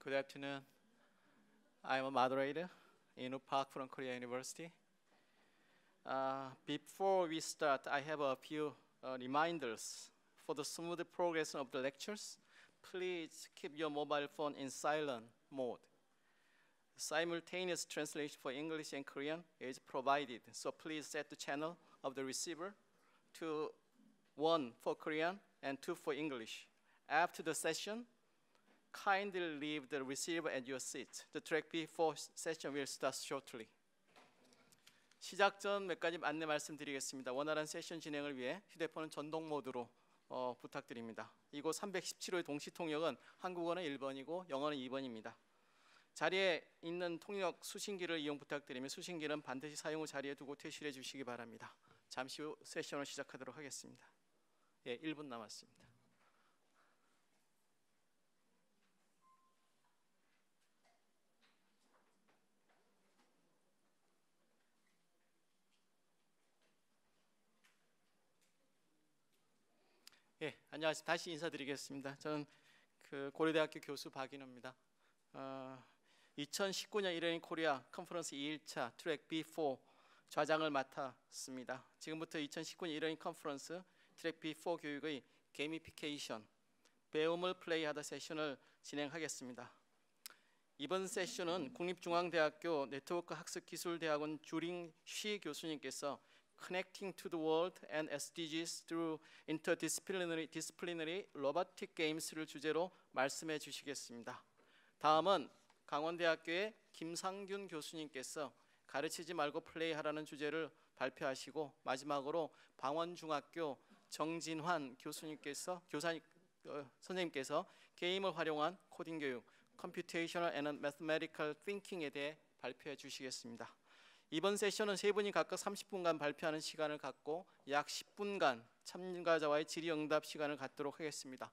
Good afternoon. I'm a moderator in Park from Korea University. Before we start, I have a few reminders. For the smooth progression of the lectures, please keep your mobile phone in silent mode. Simultaneous translation for English and Korean is provided, so please set the channel of the receiver to 1 for Korean and 2 for English. After the session, kindly leave the receiver at your seat. The track B4 session will start shortly. 시작 전 몇 가지 안내 말씀드리겠습니다. 원활한 세션 진행을 위해 휴대폰은 전동 모드로 부탁드립니다. 이곳 317호의 동시 통역은 한국어는 1번이고 영어는 2번입니다. 자리에 있는 통역 수신기를 이용 부탁드리며 수신기는 반드시 사용 후 자리에 두고 퇴실해 주시기 바랍니다. 잠시 후 세션을 시작하도록 하겠습니다. 1분 남았습니다. 안녕하세요. 다시 인사드리겠습니다. 저는 고려대학교 교수 박인호입니다. 2019년 일레인 코리아 컨퍼런스 2일차 트랙 B4 좌장을 맡았습니다. 지금부터 2019년 일레인 컨퍼런스 트랙 B4 교육의 게이미피케이션, 배움을 플레이하다 세션을 진행하겠습니다. 이번 세션은 국립중앙대학교 네트워크학습기술대학원 주링 쉬 교수님께서 Connecting to the World and SDGs through Interdisciplinary Robotic Games를 주제로 말씀해 주시겠습니다. 다음은 강원대학교의 김상균 교수님께서 가르치지 말고 플레이하라는 주제를 발표하시고 마지막으로 방원중학교 정진환 교수님께서 선생님께서 게임을 활용한 코딩 교육, Computational and Mathematical Thinking에 대해 발표해 주시겠습니다. 이번 세션은 세 분이 각각 30분간 발표하는 시간을 갖고 약 10분간 참가자와의 질의응답 시간을 갖도록 하겠습니다.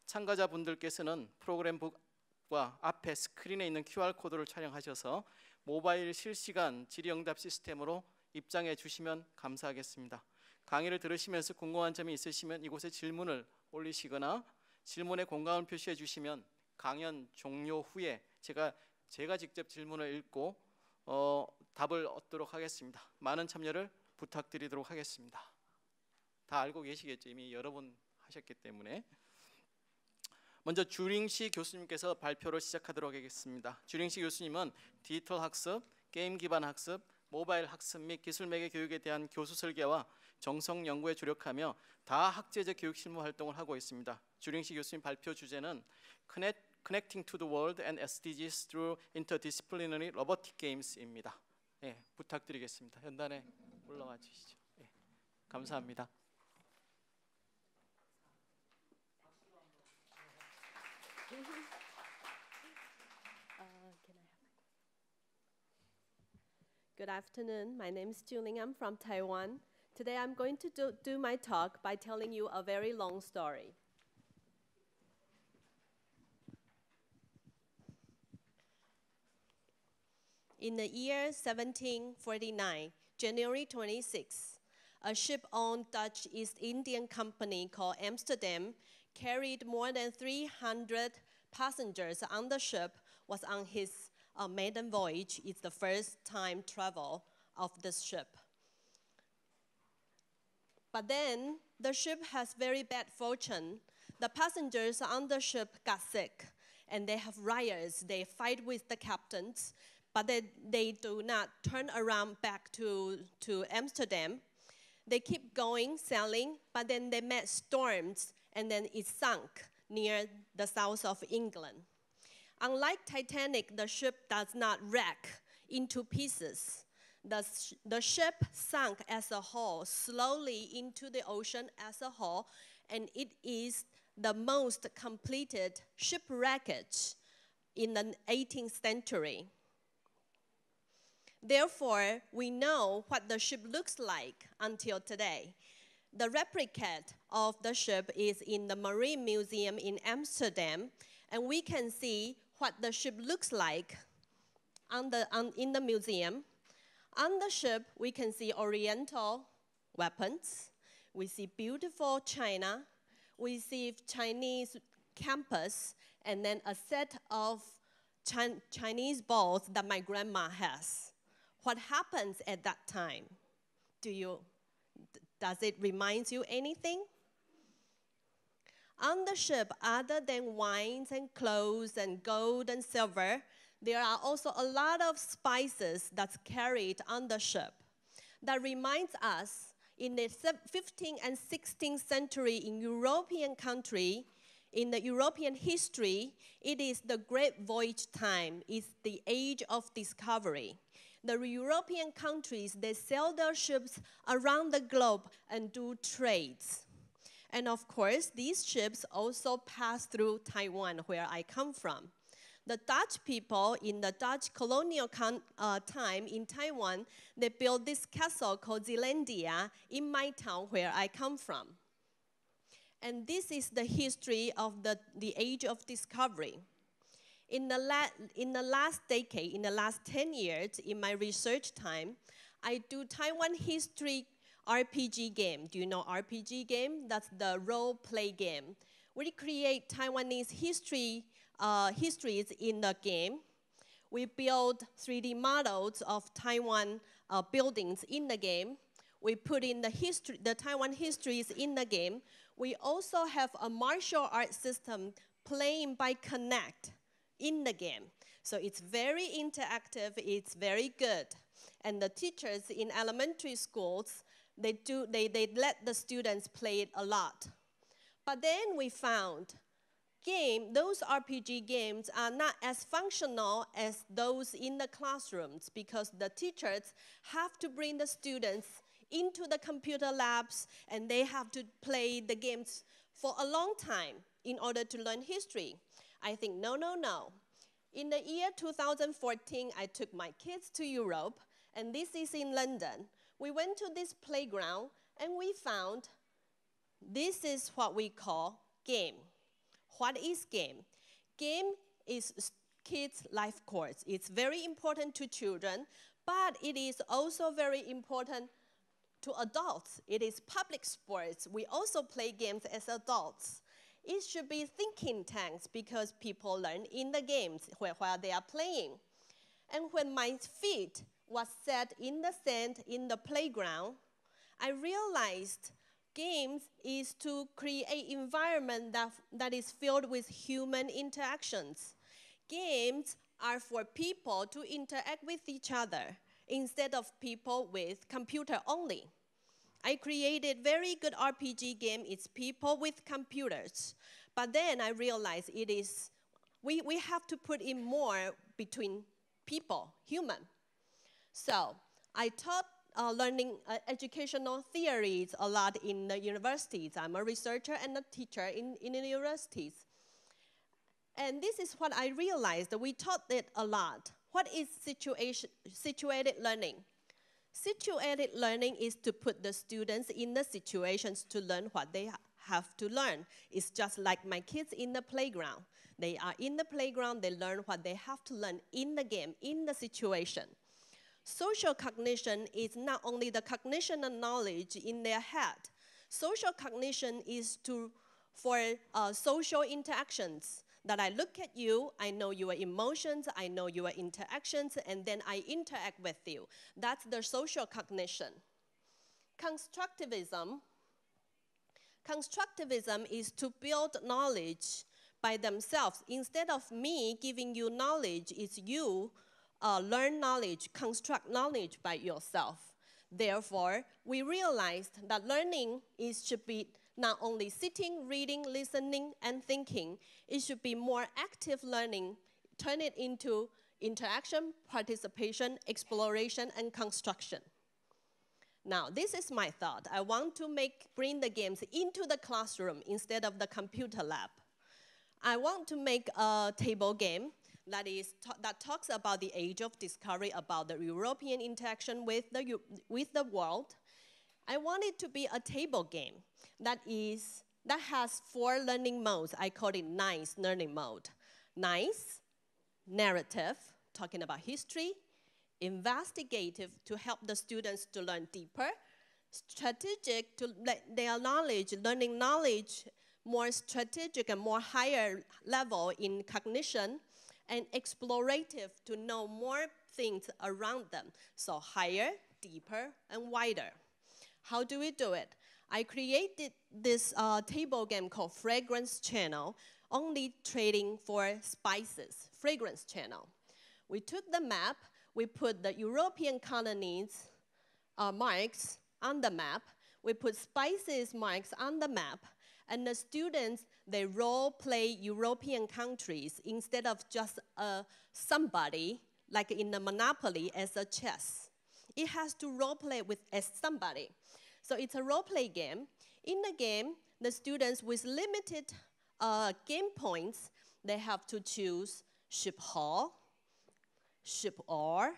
참가자분들께서는 프로그램북과 앞에 스크린에 있는 QR코드를 촬영하셔서 모바일 실시간 질의응답 시스템으로 입장해 주시면 감사하겠습니다. 강의를 들으시면서 궁금한 점이 있으시면 이곳에 질문을 올리시거나 질문에 공감을 표시해 주시면 강연 종료 후에 제가 직접 질문을 읽고 답을 얻도록 하겠습니다. 많은 참여를 부탁드리도록 하겠습니다. 다 알고 계시겠죠? 이미 여러 번 하셨기 때문에. 먼저 주링시 교수님께서 발표를 시작하도록 하겠습니다. 주링시 교수님은 디지털 학습, 게임 기반 학습, 모바일 학습 및 기술 매개 교육에 대한 교수 설계와 정성 연구에 주력하며 다학제적 교육 실무 활동을 하고 있습니다. 주링시 교수님 발표 주제는 Connecting to the World and SDGs through Interdisciplinary Robotic Games입니다. 부탁드리겠습니다. 연단에 올라와 주시죠. 감사합니다. Good afternoon. My name is Juling. I'm from Taiwan. Today I'm going to do my talk by telling you a very long story. In the year 1749, January 26, a ship-owned Dutch East Indian company called Amsterdam carried more than 300 passengers on the ship, was on his maiden voyage. It's the first time travel of this ship. But then the ship has very bad fortune. The passengers on the ship got sick and they have riots. They fight with the captains, but they do not turn around back to Amsterdam. They keep going, sailing, but then they met storms, and then it sunk near the south of England. Unlike Titanic, the ship does not wreck into pieces. The ship sunk as a whole, slowly into the ocean as a whole, and it is the most completed shipwreckage in the 18th century. Therefore, we know what the ship looks like until today. The replica of the ship is in the Marine Museum in Amsterdam, and we can see what the ship looks like in the museum. On the ship, we can see Oriental weapons. We see beautiful China. We see Chinese campus and then a set of Chinese balls that my grandma has. What happens at that time? Does it remind you anything? On the ship, other than wines and clothes and gold and silver, there are also a lot of spices that's carried on the ship. That reminds us, in the 15th and 16th century in European country, in the European history, it is the Great Voyage time. It's the age of discovery. The European countries, they sail their ships around the globe and do trades. And of course, these ships also pass through Taiwan, where I come from. The Dutch people in the Dutch colonial time in Taiwan, they built this castle called Zeelandia in my town where I come from. And this is the history of the age of discovery. In the last decade, in the last 10 years, in my research time, I do Taiwan history RPG game. Do you know RPG game? That's the role play game. We create Taiwanese histories in the game. We build 3D models of Taiwan buildings in the game. We put in the Taiwan histories in the game. We also have a martial arts system playing by Connect in the game. So it's very interactive, it's very good. And the teachers in elementary schools, they let the students play it a lot. But then we found those RPG games are not as functional as those in the classrooms because the teachers have to bring the students into the computer labs and they have to play the games for a long time in order to learn history. I think, no. In the year 2014, I took my kids to Europe, and this is in London. We went to this playground, and we found this is what we call game. What is game? Game is kids' life course. It's very important to children, but it is also very important to adults. It is public sports. We also play games as adults. It should be thinking tanks because people learn in the games while they are playing. And when my feet was set in the sand in the playground, I realized games is to create environment that is filled with human interactions. Games are for people to interact with each other instead of people with computer only. I created very good RPG game. It's people with computers. But then I realized we have to put in more between people, human. So I taught learning educational theories a lot in the universities. I'm a researcher and a teacher in the universities. And this is what I realized, that we taught it a lot. What is situated learning? Situated learning is to put the students in the situations to learn what they have to learn. It's just like my kids in the playground. They are in the playground, they learn what they have to learn in the game, in the situation. Social cognition is not only the cognition and knowledge in their head. Social cognition is for social interactions. That I look at you, I know your emotions, I know your interactions, and then I interact with you. That's the social cognition. Constructivism is to build knowledge by themselves. Instead of me giving you knowledge, it's you learn knowledge, construct knowledge by yourself. Therefore, we realized that learning should be not only sitting, reading, listening, and thinking. It should be more active learning, turn it into interaction, participation, exploration, and construction. Now, this is my thought. I want to bring the games into the classroom instead of the computer lab. I want to make a table game that talks about the age of discovery, about the European interaction with the world. I want it to be a table game that has 4 learning modes. I call it NICE learning mode. NICE, narrative, talking about history; investigative, to help the students to learn deeper; strategic, to let their learning knowledge more strategic and more higher level in cognition, and explorative to know more things around them. So higher, deeper, and wider. How do we do it? I created this table game called Fragrance Channel, only trading for spices, fragrance channel. We took the map, we put the European colonies marks on the map, we put spices marks on the map, and the students, they role play European countries instead of just somebody, like in the Monopoly as a chess. It has to role play with as somebody. So it's a role play game. In the game, the students with limited game points, they have to choose ship hull, ship oar,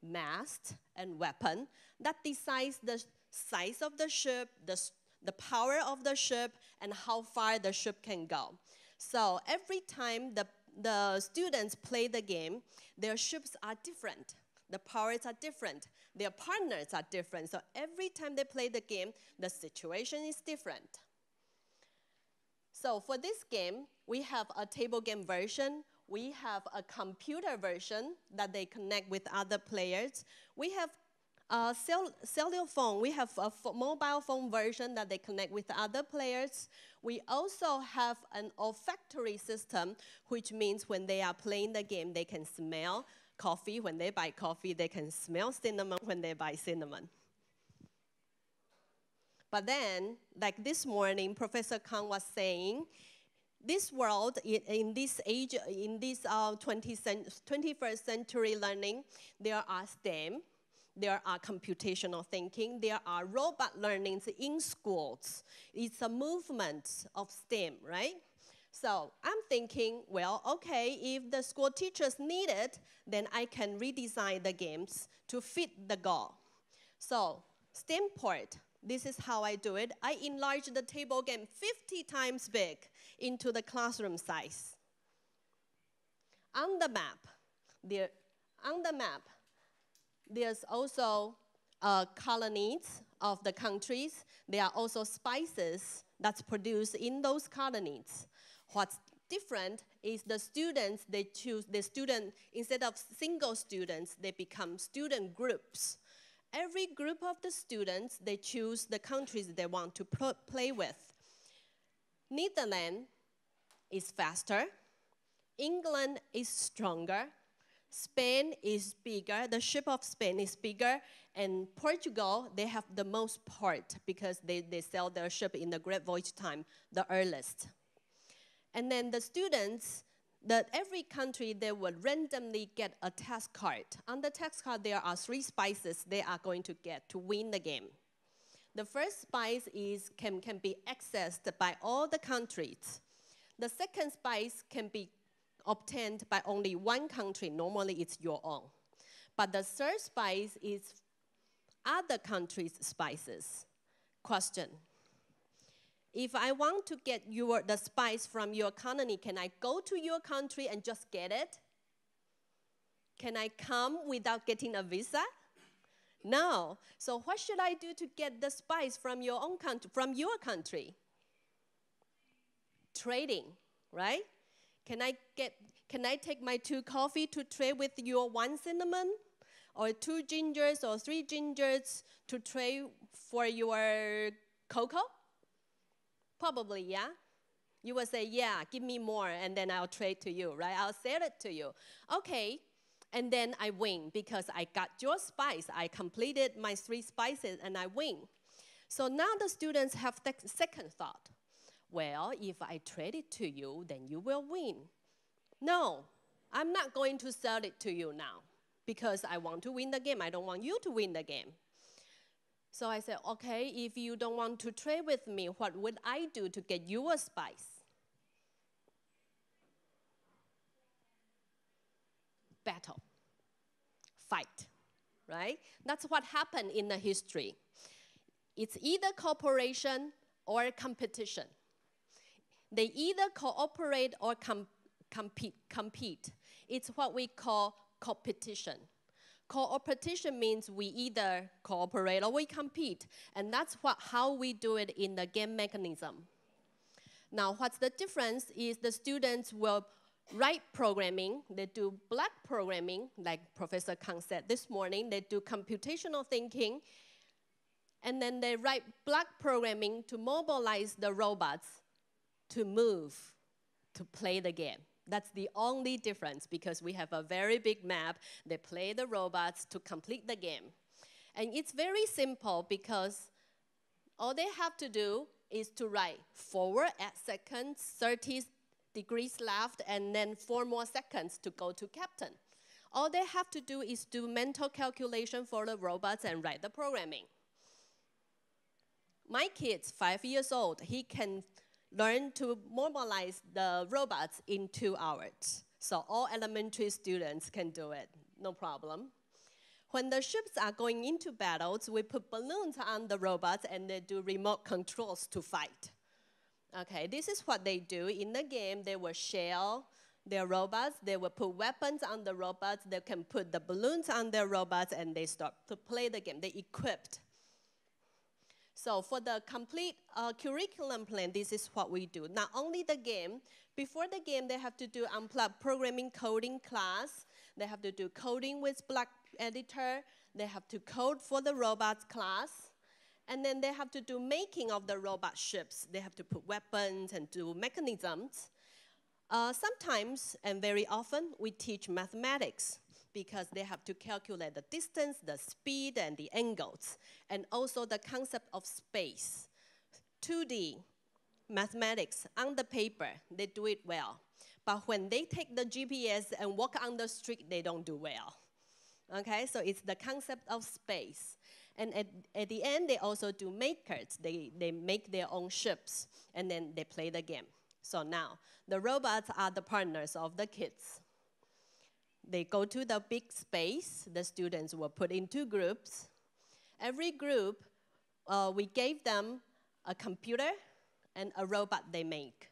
mast, and weapon. That decides the size of the ship, the power of the ship, and how far the ship can go. So every time the students play the game, their ships are different. The powers are different. Their partners are different. So every time they play the game, the situation is different. So for this game, we have a table game version. We have a computer version that they connect with other players. We have a cellular phone. We have a mobile phone version that they connect with other players. We also have an olfactory system, which means when they are playing the game, they can smell coffee. When they buy coffee, they can smell cinnamon when they buy cinnamon. But then, like this morning, Professor Kang was saying, this world, in this age, in this 21st century learning, there are STEM, there are computational thinking, there are robot learnings in schools. It's a movement of STEM, right? So I'm thinking, well, okay, if the school teachers need it, then I can redesign the games to fit the goal. So STEM part, this is how I do it. I enlarge the table game 50 times big into the classroom size. On the map, there's also colonies of the countries. There are also spices that's produced in those colonies. What's different is the students, they choose the student, instead of single students, they become student groups. Every group of the students, they choose the countries they want to play with. Netherlands is faster. England is stronger. Spain is bigger. The ship of Spain is bigger. And Portugal, they have the most port because they sail their ship in the Great Voyage time, the earliest. And then the students, every country, they will randomly get a task card. On the task card, there are 3 spices they are going to get to win the game. The first spice can be accessed by all the countries. The second spice can be obtained by only one country. Normally, it's your own. But the third spice is other countries' spices. Question. If I want to get the spice from your colony, can I go to your country and just get it? Can I come without getting a visa? No. So what should I do to get the spice from your own country, from your country? Trading, right? Can I take my 2 coffee to trade with your 1 cinnamon? Or 2 gingers or 3 gingers to trade for your cocoa? Probably, yeah. You will say, yeah, give me more, and then I'll trade to you, right? I'll sell it to you. Okay, and then I win because I got your spice. I completed my 3 spices, and I win. So now the students have the second thought. Well, if I trade it to you, then you will win. No, I'm not going to sell it to you now because I want to win the game. I don't want you to win the game. So I said, okay, if you don't want to trade with me, what would I do to get you a spice? Battle, fight, right? That's what happened in the history. It's either cooperation or competition. They either cooperate or compete. It's what we call competition. Competition means we either cooperate or we compete, and that's how we do it in the game mechanism. Now, what's the difference is the students will write programming, they do block programming, like Professor Kang said this morning, they do computational thinking, and then they write block programming to mobilize the robots to move, to play the game. That's the only difference, because we have a very big map. They play the robots to complete the game. And it's very simple, because all they have to do is to write forward at seconds, 30 degrees left, and then 4 more seconds to go to captain. All they have to do is do mental calculation for the robots and write the programming. My kid's 5 years old. He can learn to mobilize the robots in 2 hours. So all elementary students can do it, no problem. When the ships are going into battles, we put balloons on the robots and they do remote controls to fight. Okay, this is what they do in the game. They will shell their robots. They will put weapons on the robots. They can put the balloons on their robots, and they start to play the game. They equipped. So for the complete curriculum plan, this is what we do. Not only the game, before the game, they have to do unplugged programming coding class. They have to do coding with Block Editor. They have to code for the robots class. And then they have to do making of the robot ships. They have to put weapons and do mechanisms. Sometimes, and very often, we teach mathematics, because they have to calculate the distance, the speed, and the angles, and also the concept of space. 2D mathematics on the paper, they do it well. But when they take the GPS and walk on the street, they don't do well. Okay, so it's the concept of space. And at the end, they also do makers. They make their own ships, and then they play the game. So now, the robots are the partners of the kids. They go to the big space. The students were put into groups. Every group, we gave them a computer and a robot they make.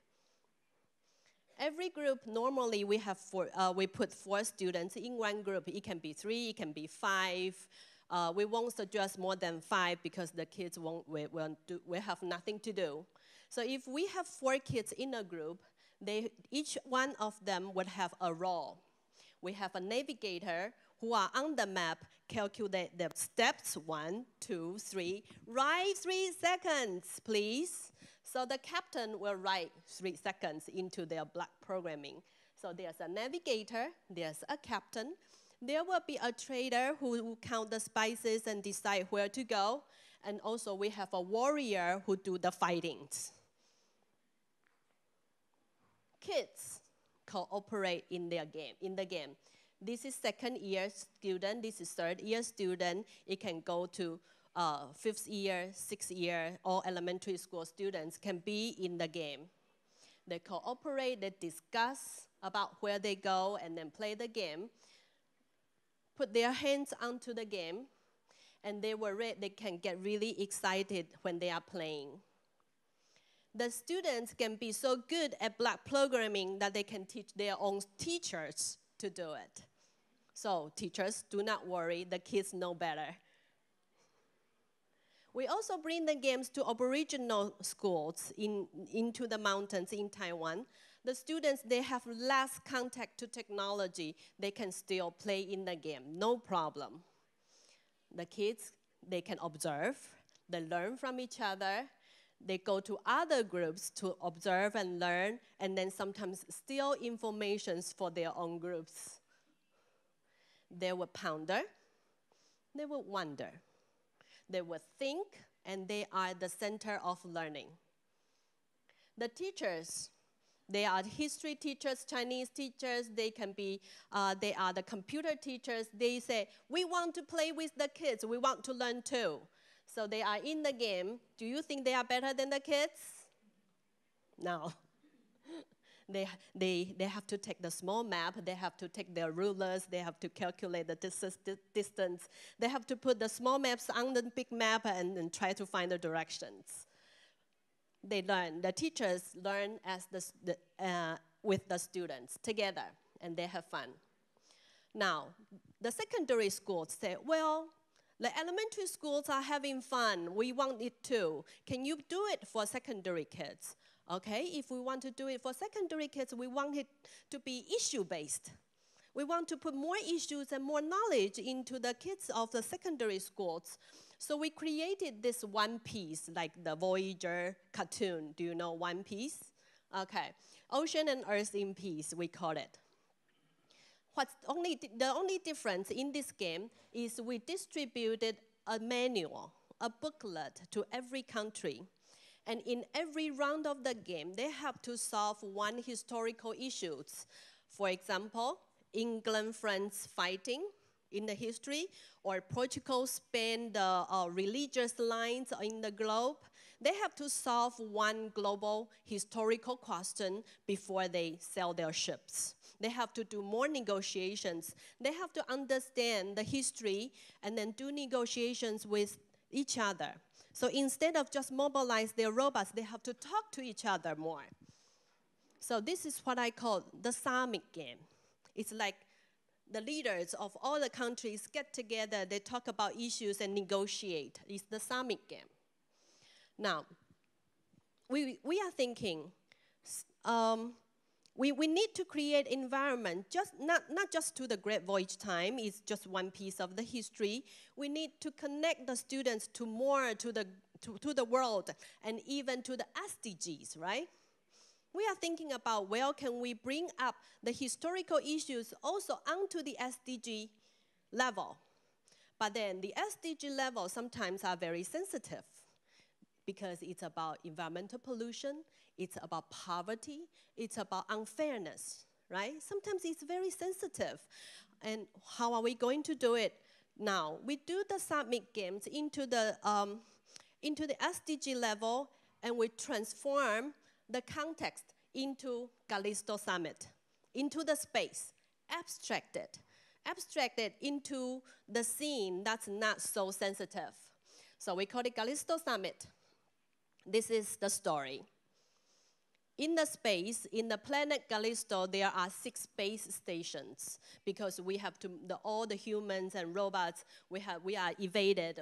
Every group, normally we put 4 students in one group. It can be 3, it can be 5. We won't suggest more than 5, because the kids will have nothing to do. So if we have 4 kids in a group, each one of them would have a role. We have a navigator who are on the map, calculate the steps, 1, 2, 3, write 3 seconds, please. So the captain will write 3 seconds into their block programming. So there's a navigator, there's a captain. There will be a trader who will count the spices and decide where to go. And also we have a warrior who do the fightings. Kids cooperate in the game. This is 2nd year student, this is 3rd year student. It can go to 5th year, 6th year, all elementary school students can be in the game. They cooperate, they discuss about where they go, and then play the game. Put their hands onto the game, and they can get really excited when they are playing. The students can be so good at block programming that they can teach their own teachers to do it. So teachers, do not worry, the kids know better. We also bring the games to Aboriginal schools into the mountains in Taiwan. The students, they have less contact to technology. They can still play in the game, no problem. The kids, they can observe, they learn from each other. They go to other groups to observe and learn, and then sometimes steal information for their own groups. They will ponder, they will wonder. They will think, and they are the center of learning. The teachers, they are history teachers, Chinese teachers, they are the computer teachers. They say, we want to play with the kids, we want to learn too. So they are in the game. Do you think they are better than the kids? No. They have to take the small map, they have to take their rulers, they have to calculate the distance. They have to put the small maps on the big map and try to find the directions. They learn, the teachers learn with the students together, and they have fun. Now, the secondary schools say, well, the elementary schools are having fun, we want it too. Can you do it for secondary kids? Okay, if we want to do it for secondary kids, we want it to be issue-based. We want to put more issues and more knowledge into the kids of the secondary schools. So we created this One Piece, like the Voyager cartoon. Do you know One Piece? Okay, Ocean and Earth in Peace, we call it. The only difference in this game is we distributed a manual, a booklet to every country. And in every round of the game, they have to solve one historical issue. For example, England-France fighting in the history, or Portugal-Spain, the religious lines in the globe. They have to solve one global historical question before they sell their ships. They have to do more negotiations. They have to understand the history and then do negotiations with each other. So instead of just mobilize their robots, they have to talk to each other more. So this is what I call the summit game. It's like the leaders of all the countries get together, they talk about issues and negotiate. It's the summit game. Now, we are thinking, we need to create environment, not just to the Great Voyage time, it's just one piece of the history. We need to connect the students to more to the world and even to the SDGs, right? We are thinking about, well, can we bring up the historical issues also onto the SDG level? But then the SDG level sometimes are very sensitive because it's about environmental pollution, it's about poverty, it's about unfairness, right? Sometimes it's very sensitive. And how are we going to do it? Now, we do the summit games into the SDG level, and we transform the context into Callisto Summit, into the space, abstracted into the scene that's not so sensitive. So we call it Callisto Summit. This is the story. In the space, in the planet Callisto, there are 6 space stations because we have to, all the humans and robots, we are evaded.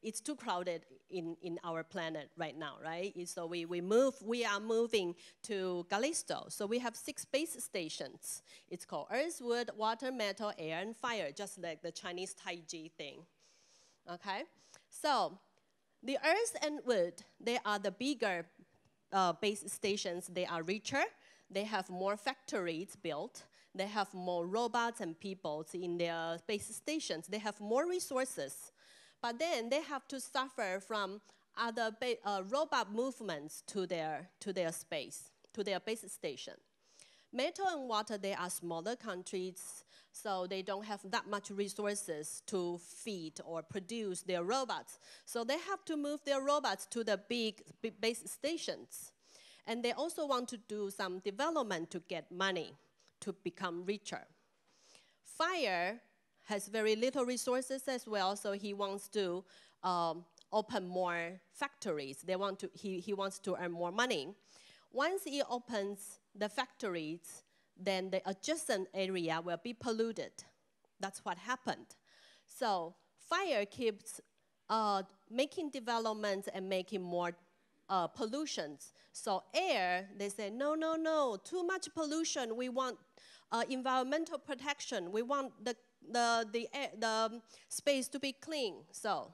It's too crowded in our planet right now, right? So we are moving to Callisto. So we have 6 space stations. It's called Earth, Wood, Water, Metal, Air, and Fire, just like the Chinese Taiji thing, okay? So the Earth and Wood, they are the bigger base stations. They are richer. They have more factories built. They have more robots and people in their base stations. They have more resources. But then they have to suffer from other robot movements to their space, to their base station. Metal and Water, they are smaller countries, so they don't have that much resources to feed or produce their robots. So they have to move their robots to the big base stations. And they also want to do some development to get money to become richer. Fire has very little resources as well, so he wants to open more factories. He wants to earn more money. Once he opens the factories, then the adjacent area will be polluted. That's what happened. So Fire keeps making developments and making more pollutions. So Air, they say, no, too much pollution. We want environmental protection. We want the space to be clean. So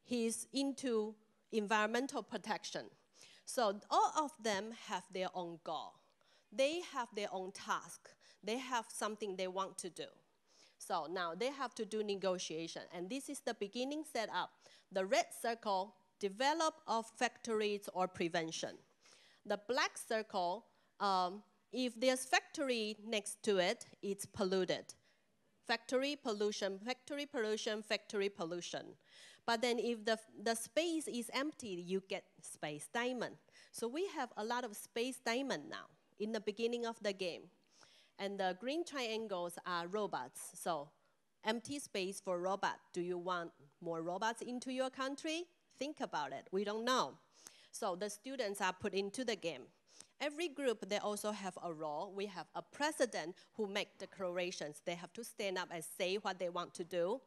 he's into environmental protection. So all of them have their own goal. They have their own task. They have something they want to do. So now they have to do negotiation. And this is the beginning setup. The red circle, develop of factories or prevention. The black circle, if there's factory next to it, it's polluted. Factory pollution, factory pollution, factory pollution. But then if the space is empty, you get space diamond. So we have a lot of space diamond now in the beginning of the game. And the green triangles are robots. So empty space for robot. Do you want more robots into your country? Think about it. We don't know. So the students are put into the game. Every group, they also have a role. We have a president who makes declarations. They have to stand up and say what they want to do.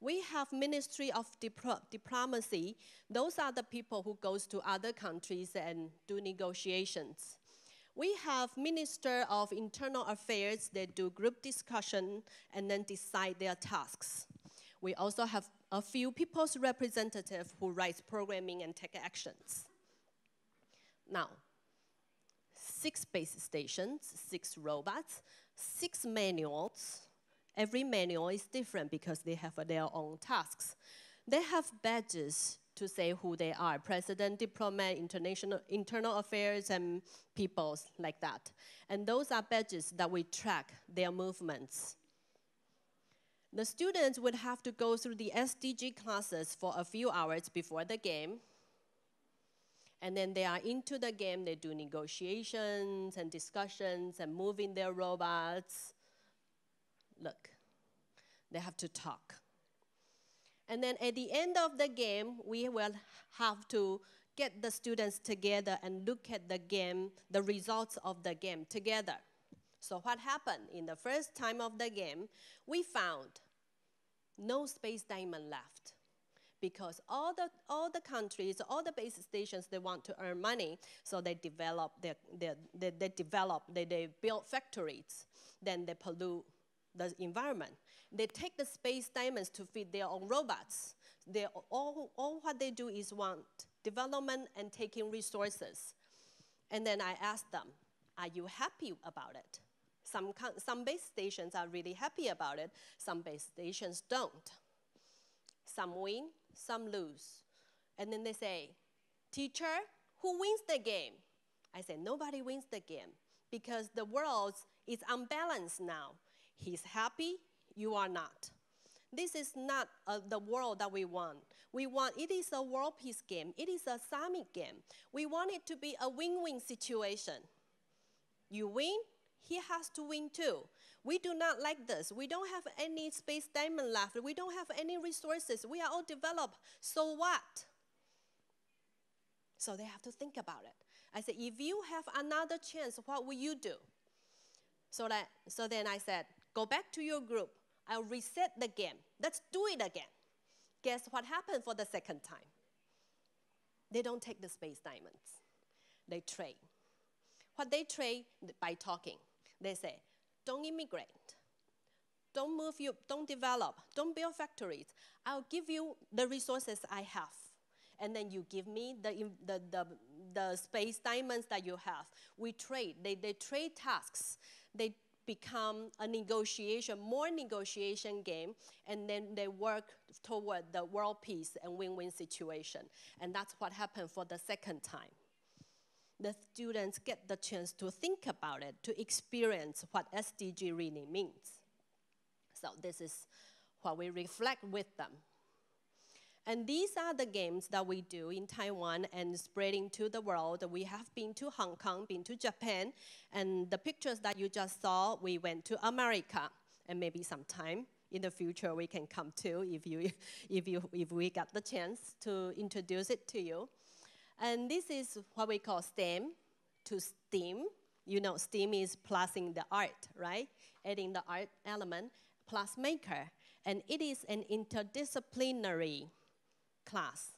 We have Ministry of Diplomacy. Those are the people who goes to other countries and do negotiations. We have Minister of Internal Affairs. They do group discussion and then decide their tasks. We also have a few people's representatives who write programming and take actions. Now, 6 base stations, 6 robots, 6 manuals. Every manual is different because they have their own tasks. They have badges to say who they are: president, diplomat, internal affairs, and people like that. And those are badges that we track their movements. The students would have to go through the SDG classes for a few hours before the game. And then they are into the game, they do negotiations and discussions and moving their robots. Look, they have to talk. And then at the end of the game, we will have to get the students together and look at the game, the results of the game together. So what happened? In the first time of the game, we found no space diamond left, because all the countries, all the base stations, they want to earn money, so they develop they build factories, then they pollute the environment. They take the space diamonds to feed their own robots. All what they do is want development and taking resources. And then I asked them, are you happy about it? Some base stations are really happy about it. Some base stations don't. Some win, some lose. And then they say, teacher, who wins the game? I say, nobody wins the game, because the world is unbalanced now. He's happy, you are not. This is not the world that we want. It is a world peace game. It is a summit game. We want it to be a win-win situation. You win, he has to win too. We do not like this. We don't have any space diamond left. We don't have any resources. We are all developed. So what? So they have to think about it. I said, if you have another chance, what will you do? So then I said, go back to your group. I'll reset the game. Let's do it again. Guess what happened for the second time? They don't take the space diamonds. They trade. What they trade by talking. They say, don't immigrate. Don't move, don't develop. Don't build factories. I'll give you the resources I have. And then you give me the space diamonds that you have. We trade. They trade tasks. They become a more negotiation game, and then they work toward the world peace and win-win situation. And that's what happened for the second time. The students get the chance to think about it, to experience what SDG really means. So this is what we reflect with them. And these are the games that we do in Taiwan and spreading to the world. We have been to Hong Kong, been to Japan, and the pictures that you just saw, we went to America. And maybe sometime in the future we can come too if we got the chance to introduce it to you. And this is what we call STEM to STEAM. You know, STEAM is plusing the art, right? Adding the art element, plus maker. And it is an interdisciplinary class.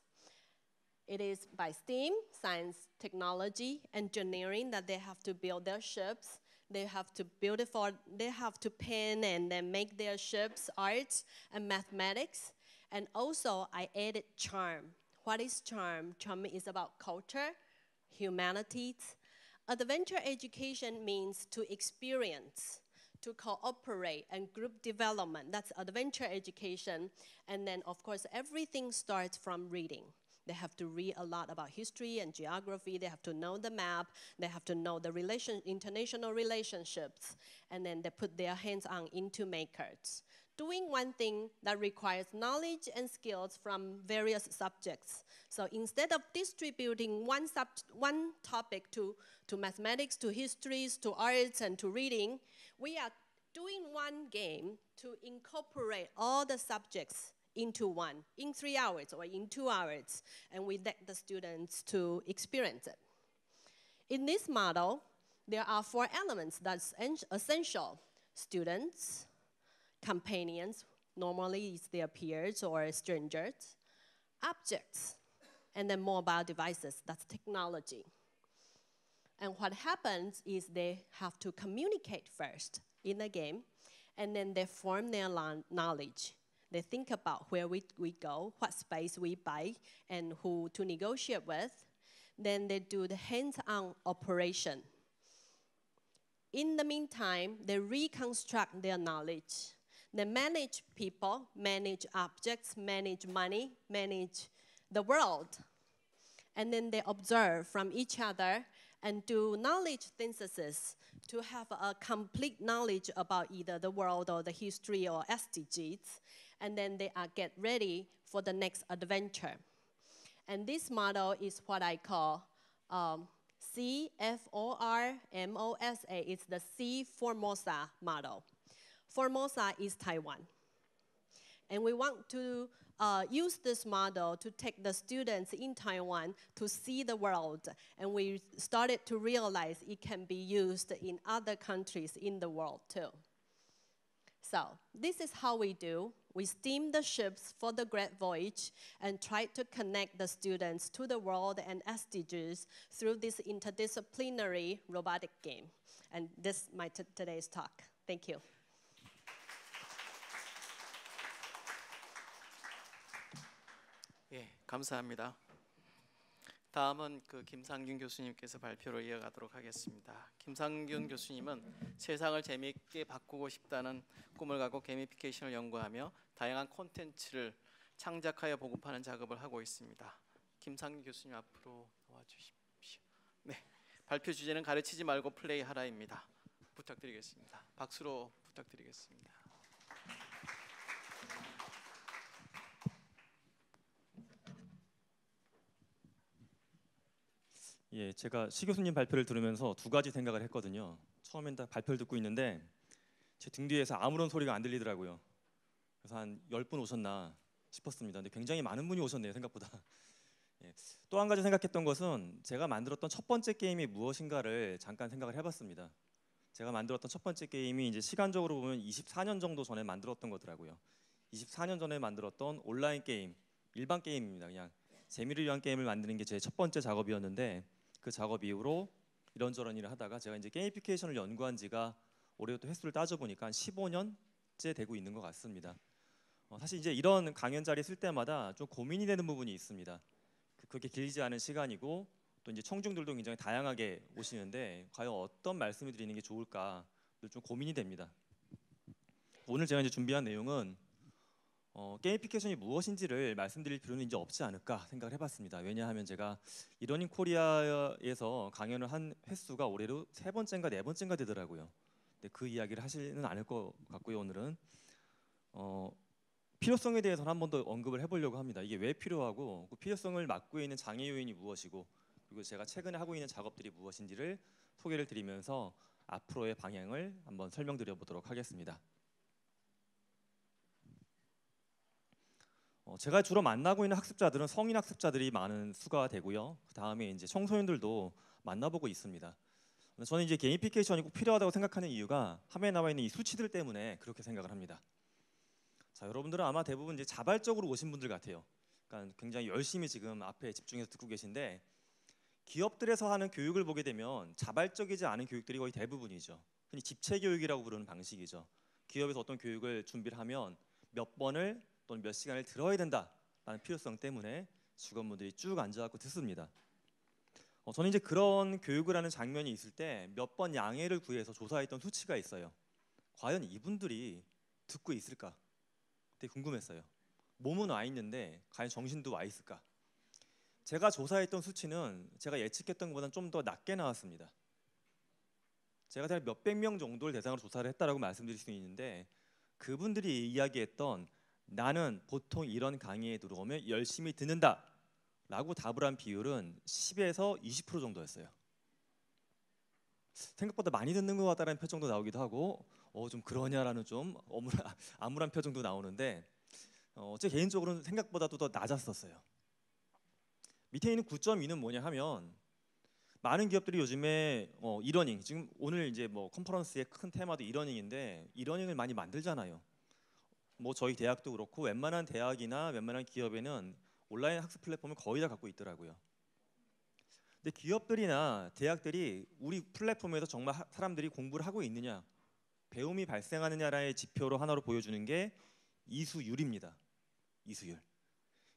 It is by STEAM, science, technology, engineering, that they have to build their ships. They have to paint and then make their ships, arts, and mathematics. And also, I added charm. What is charm? Charm is about culture, humanities. Adventure education means to experience, to cooperate, and group development. That's adventure education. And then, of course, everything starts from reading. They have to read a lot about history and geography. They have to know the map. They have to know the international relationships. And then they put their hands on into makers. Doing one thing that requires knowledge and skills from various subjects. So instead of distributing one topic to mathematics, to histories, to arts, and to reading, we are doing one game to incorporate all the subjects into one, in 3 hours or in 2 hours, and we let the students to experience it. In this model, there are 4 elements that's essential: students, companions, Normally, it's their peers or strangers. Objects, and then mobile devices, that's technology. And what happens is they have to communicate first in the game, and then they form their knowledge. They think about where we go, what space we buy, and who to negotiate with. Then they do the hands-on operation. In the meantime, they reconstruct their knowledge. They manage people, manage objects, manage money, manage the world. And then they observe from each other and do knowledge synthesis to have a complete knowledge about either the world or the history or SDGs. And then they get ready for the next adventure. And this model is what I call CFORMOSA. It's the C Formosa model. Formosa is Taiwan. And we want to use this model to take the students in Taiwan to see the world. And we started to realize it can be used in other countries in the world too. So this is how we do. We steam the ships for the Great Voyage and try to connect the students to the world and SDGs through this interdisciplinary robotic game. And this is my today's talk. Thank you. 예, 감사합니다. 다음은 김상균 교수님께서 발표를 이어가도록 하겠습니다. 김상균 교수님은 세상을 재미있게 바꾸고 싶다는 꿈을 갖고 게이미피케이션을 연구하며 다양한 콘텐츠를 창작하여 보급하는 작업을 하고 있습니다. 김상균 교수님 앞으로 나와주십시오. 네, 발표 주제는 가르치지 말고 플레이하라입니다. 부탁드리겠습니다. 박수로 부탁드리겠습니다. 예, 제가 시 교수님 발표를 들으면서 두 가지 생각을 했거든요. 처음엔 다 발표를 듣고 있는데 제 등 뒤에서 아무런 소리가 안 들리더라고요. 그래서 한 10분 오셨나 싶었습니다. 근데 굉장히 많은 분이 오셨네요, 생각보다. 예, 또 한 가지 생각했던 것은 제가 만들었던 첫 번째 게임이 무엇인가를 잠깐 생각을 해봤습니다. 제가 만들었던 첫 번째 게임이 이제 시간적으로 보면 24년 정도 전에 만들었던 거더라고요. 24년 전에 만들었던 온라인 게임, 일반 게임입니다. 그냥 재미를 위한 게임을 만드는 게 제 첫 번째 작업이었는데 그 작업 이후로 이런저런 일을 하다가 제가 이제 게이미피케이션을 연구한 지가 올해 또 횟수를 따져보니까 한 15년째 되고 있는 것 같습니다. 사실 이제 이런 강연 자리 쓸 때마다 좀 고민이 되는 부분이 있습니다. 그렇게 길지 않은 시간이고 또 이제 청중들도 굉장히 다양하게 오시는데 과연 어떤 말씀을 드리는 게 좋을까 좀 고민이 됩니다. 오늘 제가 이제 준비한 내용은 게이미피케이션이 무엇인지를 말씀드릴 필요는 이제 없지 않을까 생각을 해봤습니다. 왜냐하면 제가 이러닝 코리아에서 강연을 한 횟수가 올해로 3번째인가 4번째인가 되더라고요. 근데 그 이야기를 하지는 않을 것 같고요. 오늘은 필요성에 대해서는 한 번 더 언급을 해보려고 합니다. 이게 왜 필요하고 그 필요성을 막고 있는 장애 요인이 무엇이고 그리고 제가 최근에 하고 있는 작업들이 무엇인지를 소개를 드리면서 앞으로의 방향을 한번 설명드려 보도록 하겠습니다. 제가 주로 만나고 있는 학습자들은 성인 학습자들이 많은 수가 되고요. 그 다음에 이제 청소년들도 만나보고 있습니다. 저는 이제 게이미피케이션이 꼭 필요하다고 생각하는 이유가 화면에 나와 있는 이 수치들 때문에 그렇게 생각을 합니다. 자, 여러분들은 아마 대부분 이제 자발적으로 오신 분들 같아요. 그러니까 굉장히 열심히 지금 앞에 집중해서 듣고 계신데 기업들에서 하는 교육을 보게 되면 자발적이지 않은 교육들이 거의 대부분이죠. 흔히 집체 교육이라고 부르는 방식이죠. 기업에서 어떤 교육을 준비를 하면 몇 번을 또는 몇 시간을 들어야 된다라는 필요성 때문에 직원분들이 쭉 앉아갖고 듣습니다. 저는 이제 그런 교육을 하는 장면이 있을 때 몇 번 양해를 구해서 조사했던 수치가 있어요. 과연 이분들이 듣고 있을까? 되게 궁금했어요. 몸은 와 있는데 과연 정신도 와 있을까? 제가 조사했던 수치는 제가 예측했던 것보다는 좀 더 낮게 나왔습니다. 제가 대략 몇백 명 정도를 대상으로 조사를 했다라고 말씀드릴 수 있는데 그분들이 이야기했던 나는 보통 이런 강의에 들어오면 열심히 듣는다 라고 답을 한 비율은 10에서 20% 정도였어요. 생각보다 많이 듣는 것 같다는 표정도 나오기도 하고 좀 그러냐라는 좀 암울한 표정도 나오는데 제 개인적으로는 생각보다도 더 낮았었어요. 밑에 있는 9.2는 뭐냐 하면 많은 기업들이 요즘에 이러닝, 지금 오늘 이제 뭐 컨퍼런스의 큰 테마도 이러닝인데 이러닝을 많이 만들잖아요. 뭐 저희 대학도 그렇고 웬만한 대학이나 웬만한 기업에는 온라인 학습 플랫폼을 거의 다 갖고 있더라고요. 근데 기업들이나 대학들이 우리 플랫폼에서 정말 사람들이 공부를 하고 있느냐, 배움이 발생하느냐의 지표로 하나로 보여주는 게 이수율입니다. 이수율.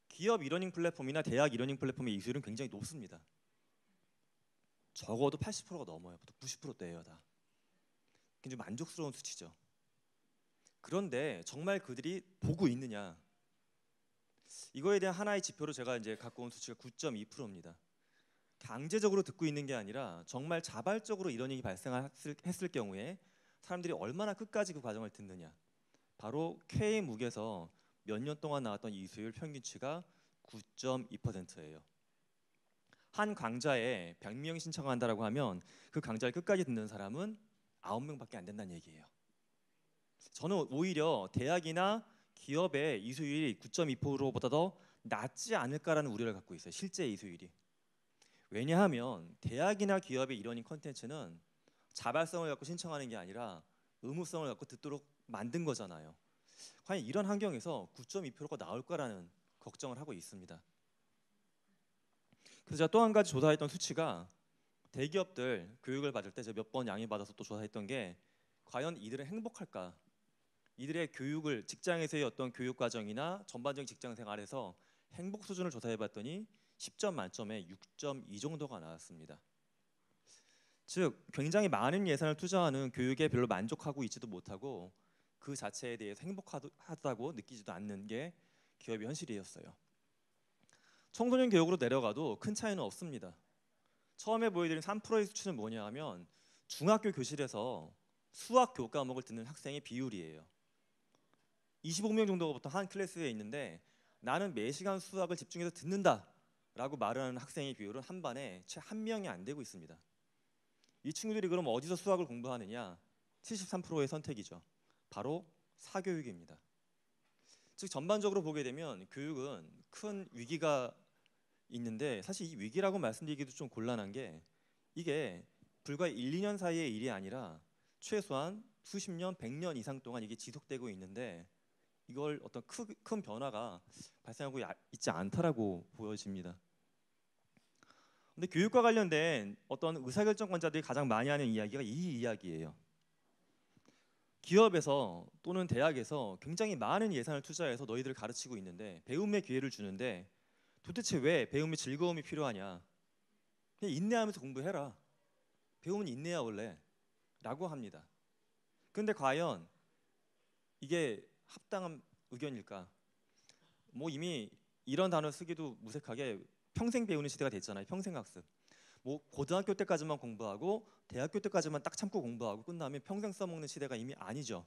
기업 이러닝 플랫폼이나 대학 이러닝 플랫폼의 이수율은 굉장히 높습니다. 적어도 80%가 넘어요. 보통 90%대예요 다. 굉장히 만족스러운 수치죠. 그런데 정말 그들이 보고 있느냐? 이거에 대한 하나의 지표로 제가 이제 갖고 온 수치가 9.2%입니다. 강제적으로 듣고 있는 게 아니라 정말 자발적으로 이런 일이 발생했을 경우에 사람들이 얼마나 끝까지 그 과정을 듣느냐. 바로 K묵에서 몇 년 동안 나왔던 이수율 평균치가 9.2%예요. 한 강좌에 100명이 신청한다라고 하면 그 강좌를 끝까지 듣는 사람은 9명밖에 안 된다는 얘기예요. 저는 오히려 대학이나 기업의 이수율이 9.2%보다 더 낮지 않을까라는 우려를 갖고 있어요. 실제 이수율이. 왜냐하면 대학이나 기업의 이러닝 컨텐츠는 자발성을 갖고 신청하는 게 아니라 의무성을 갖고 듣도록 만든 거잖아요. 과연 이런 환경에서 9.2%가 나올 거라는 걱정을 하고 있습니다. 그래서 제가 또 한 가지 조사했던 수치가 대기업들 교육을 받을 때 제가 몇 번 양해받아서 또 조사했던 게 과연 이들은 행복할까? 이들의 교육을 직장에서의 어떤 교육 과정이나 전반적인 직장 생활에서 행복 수준을 조사해봤더니 10점 만점에 6.2 정도가 나왔습니다. 즉 굉장히 많은 예산을 투자하는 교육에 별로 만족하고 있지도 못하고 그 자체에 대해서 행복하다고 느끼지도 않는 게 기업의 현실이었어요. 청소년 교육으로 내려가도 큰 차이는 없습니다. 처음에 보여드린 3%의 수치는 뭐냐 하면 중학교 교실에서 수학 교과목을 듣는 학생의 비율이에요. 25명 정도가 보통 한 클래스에 있는데 나는 매시간 수학을 집중해서 듣는다라고 말하는 학생의 비율은 한 반에 채 한 명이 안 되고 있습니다. 이 친구들이 그럼 어디서 수학을 공부하느냐? 73%의 선택이죠. 바로 사교육입니다. 즉 전반적으로 보게 되면 교육은 큰 위기가 있는데 사실 이 위기라고 말씀드리기도 좀 곤란한 게 이게 불과 1, 2년 사이의 일이 아니라 최소한 수십 년, 100년 이상 동안 이게 지속되고 있는데 이걸 어떤 큰 변화가 발생하고 있지 않다라고 보여집니다. 근데 교육과 관련된 어떤 의사결정권자들이 가장 많이 하는 이야기가 이 이야기예요. 기업에서 또는 대학에서 굉장히 많은 예산을 투자해서 너희들을 가르치고 있는데 배움의 기회를 주는데 도대체 왜 배움의 즐거움이 필요하냐? 그냥 인내하면서 공부해라. 배움은 인내야 원래 라고 합니다. 근데 과연 이게 합당한 의견일까? 뭐 이미 이런 단어 쓰기도 무색하게 평생 배우는 시대가 됐잖아요. 평생학습. 뭐 고등학교 때까지만 공부하고 대학교 때까지만 딱 참고 공부하고 끝나면 평생 써먹는 시대가 이미 아니죠.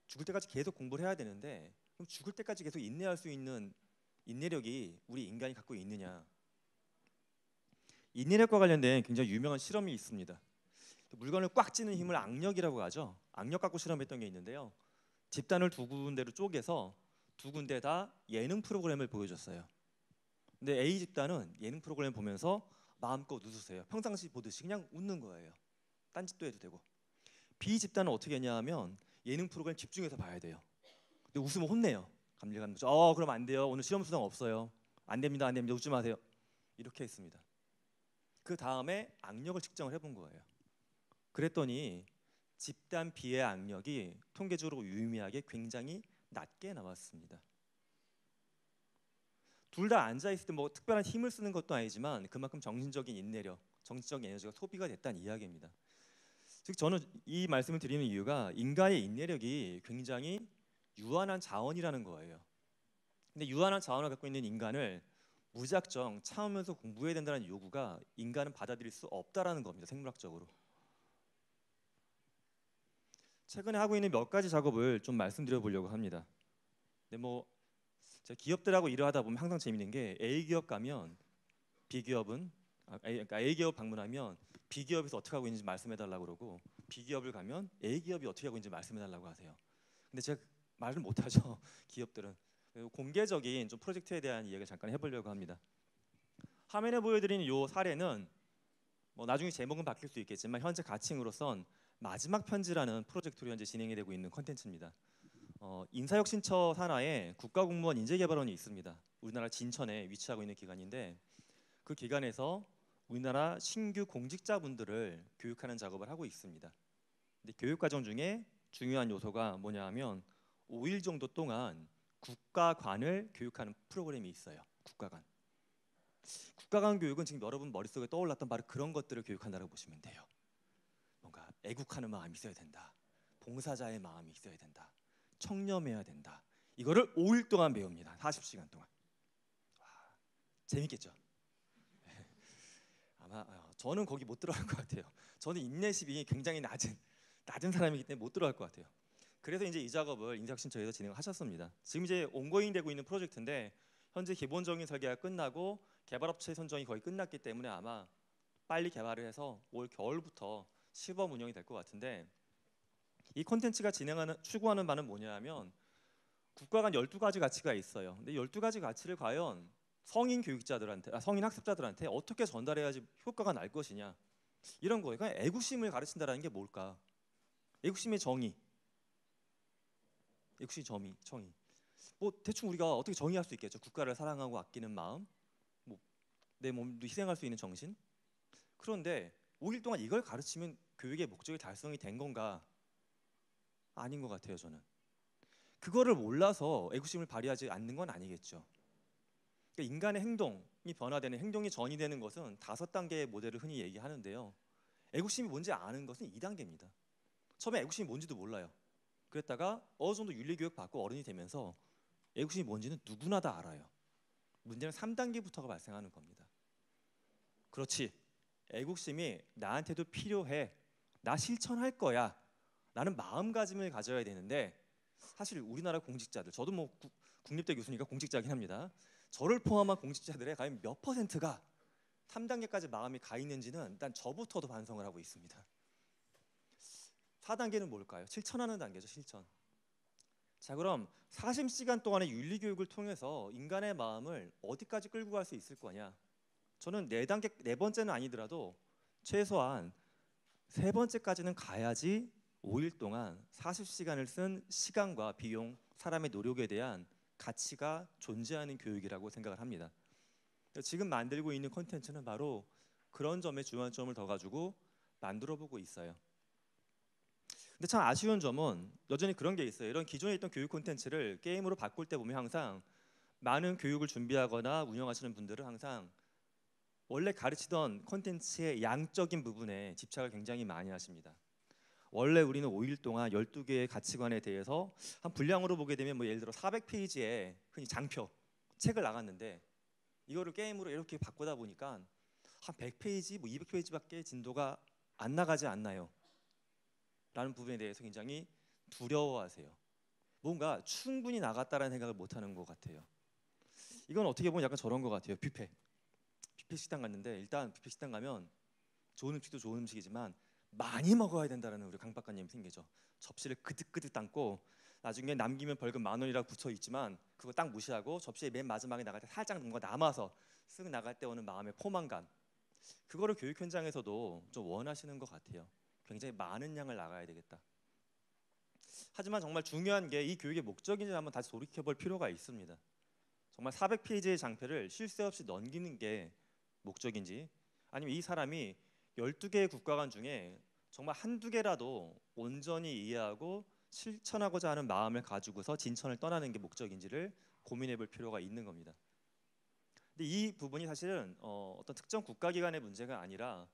죽을 때까지 계속 공부를 해야 되는데 그럼 죽을 때까지 계속 인내할 수 있는 인내력이 우리 인간이 갖고 있느냐? 인내력과 관련된 굉장히 유명한 실험이 있습니다. 물건을 꽉 찌는 힘을 악력이라고 하죠. 악력 갖고 실험했던 게 있는데요. 집단을 두 군데로 쪼개서 두 군데 다 예능 프로그램을 보여줬어요. 근데 A 집단은 예능 프로그램 보면서 마음껏 웃으세요. 평상시 보듯이 그냥 웃는 거예요. 딴짓도 해도 되고. B 집단은 어떻게 했냐 하면 예능 프로그램 집중해서 봐야 돼요. 근데 웃으면 혼내요. 감리가는 거죠. 그럼 안 돼요. 오늘 실험 수당 없어요. 안 됩니다. 안 됩니다. 웃지 마세요. 이렇게 했습니다. 그 다음에 악력을 측정을 해본 거예요. 그랬더니 집단 B의 악력이 통계적으로 유의미하게 굉장히 낮게 나왔습니다. 둘 다 앉아 있을 때 뭐 특별한 힘을 쓰는 것도 아니지만 그만큼 정신적인 인내력, 정신적인 에너지가 소비가 됐다는 이야기입니다. 즉 저는 이 말씀을 드리는 이유가 인간의 인내력이 굉장히 유한한 자원이라는 거예요. 근데 유한한 자원을 갖고 있는 인간을 무작정 참으면서 공부해야 된다는 요구가 인간은 받아들일 수 없다라는 겁니다. 생물학적으로. 최근에 하고 있는 몇 가지 작업을 좀 말씀드려 보려고 합니다. 근데 뭐 제가 기업들하고 일을 하다 보면 항상 재밌는 게 A 기업 가면 B 기업은 그러니까 A 기업 방문하면 B 기업에서 어떻게 하고 있는지 말씀해 달라고 그러고 B 기업을 가면 A 기업이 어떻게 하고 있는지 말씀해 달라고 하세요. 근데 제가 말을 못 하죠. 기업들은. 공개적인 좀 프로젝트에 대한 이야기를 잠깐 해보려고 합니다. 화면에 보여드리는 이 사례는 뭐 나중에 제목은 바뀔 수 있겠지만 현재 가칭으로선 마지막 편지라는 프로젝트로 현재 진행이 되고 있는 컨텐츠입니다. 인사혁신처 산하에 국가공무원 인재개발원이 있습니다. 우리나라 진천에 위치하고 있는 기관인데 그 기관에서 우리나라 신규 공직자분들을 교육하는 작업을 하고 있습니다. 근데 교육 과정 중에 중요한 요소가 뭐냐 하면 5일 정도 동안 국가관을 교육하는 프로그램이 있어요. 국가관 교육은 지금 여러분 머릿속에 떠올랐던 바로 그런 것들을 교육한다고 보시면 돼요. 뭔가 애국하는 마음이 있어야 된다. 봉사자의 마음이 있어야 된다. 청렴해야 된다. 이거를 5일 동안 배웁니다. 40시간 동안. 와, 재밌겠죠? 아마 저는 거기 못 들어갈 것 같아요. 저는 인내심이 굉장히 낮은 사람이기 때문에 못 들어갈 것 같아요. 그래서 이제 이 작업을 인사혁신처에서 진행을 하셨습니다. 지금 이제 온고잉 되고 있는 프로젝트인데 현재 기본적인 설계가 끝나고 개발업체 선정이 거의 끝났기 때문에 아마 빨리 개발을 해서 올 겨울부터 시범 운영이 될 것 같은데 이 콘텐츠가 추구하는 바는 뭐냐면 국가간 12가지 가치가 있어요. 근데 12가지 가치를 과연 성인 학습자들한테 어떻게 전달해야지 효과가 날 것이냐 이런 거예요. 그러니까 애국심을 가르친다라는 게 뭘까? 애국심의 정의. 뭐 대충 우리가 어떻게 정의할 수 있겠죠. 국가를 사랑하고 아끼는 마음, 뭐 내 몸도 희생할 수 있는 정신. 그런데 5일 동안 이걸 가르치면 교육의 목적이 달성이 된 건가? 아닌 것 같아요. 저는 그거를 몰라서 애국심을 발휘하지 않는 건 아니겠죠. 그러니까 인간의 행동이 변화되는, 행동이 전이되는 것은 5단계의 모델을 흔히 얘기하는데요. 애국심이 뭔지 아는 것은 2단계입니다. 처음에 애국심이 뭔지도 몰라요. 그랬다가 어느 정도 윤리교육 받고 어른이 되면서 애국심이 뭔지는 누구나 다 알아요. 문제는 3단계부터가 발생하는 겁니다. 그렇지, 애국심이 나한테도 필요해, 나 실천할 거야 라는 마음가짐을 가져야 되는데 사실 우리나라 공직자들, 저도 뭐 국립대 교수니까 공직자긴 합니다. 저를 포함한 공직자들의 과연 몇 %가 3단계까지 마음이 가 있는지는 일단 저부터도 반성을 하고 있습니다. 4단계는 뭘까요? 실천하는 단계죠. 실천. 자, 그럼 40시간 동안의 윤리교육을 통해서 인간의 마음을 어디까지 끌고 갈 수 있을 거냐? 저는 4번째는 아니더라도 최소한 3번째까지는 가야지 5일 동안 40시간을 쓴 시간과 비용, 사람의 노력에 대한 가치가 존재하는 교육이라고 생각을 합니다. 지금 만들고 있는 콘텐츠는 바로 그런 점에 주안점을 더 가지고 만들어 보고 있어요. 근데 참 아쉬운 점은 여전히 그런 게 있어요. 이런 기존에 있던 교육 콘텐츠를 게임으로 바꿀 때 보면 항상 많은 교육을 준비하거나 운영하시는 분들은 항상 원래 가르치던 콘텐츠의 양적인 부분에 집착을 굉장히 많이 하십니다. 원래 우리는 5일 동안 12개의 가치관에 대해서 한 분량으로 보게 되면 뭐 예를 들어 400페이지의 흔히 장표, 책을 나갔는데 이거를 게임으로 이렇게 바꾸다 보니까 한 100페이지, 뭐 200페이지밖에 진도가 안 나가지 않나요? 라는 부분에 대해서 굉장히 두려워하세요. 뭔가 충분히 나갔다라는 생각을 못하는 것 같아요. 이건 어떻게 보면 약간 저런 것 같아요. 뷔페 식당 갔는데 일단 뷔페 식당 가면 좋은 음식도 좋은 음식이지만 많이 먹어야 된다라는 우리 강 박사님 생기죠. 접시를 그득그득 담고 나중에 남기면 벌금 10,000원이라고 붙여 있지만 그거 딱 무시하고 접시에 맨 마지막에 나갈 때 살짝 뭔가 남아서 쓱 나갈 때 오는 마음의 포만감, 그거를 교육 현장에서도 좀 원하시는 것 같아요. 굉장히 많은 양을 나가야 되겠다. 하지만 정말 중요한 게 이 교육의 목적인지 한번 다시 돌이켜볼 필요가 있습니다. 정말 400페이지의 장표를 쉴 새 없이 넘기는 게 목적인지, 아니면 이 사람이 12개의 국가관 중에 정말 한두 개라도 온전히 이해하고 실천하고자 하는 마음을 가지고서 진천을 떠나는 게 목적인지를 고민해볼 필요가 있는 겁니다. 근데 이 부분이 사실은 어떤 특정 국가기관의 문제가 아니라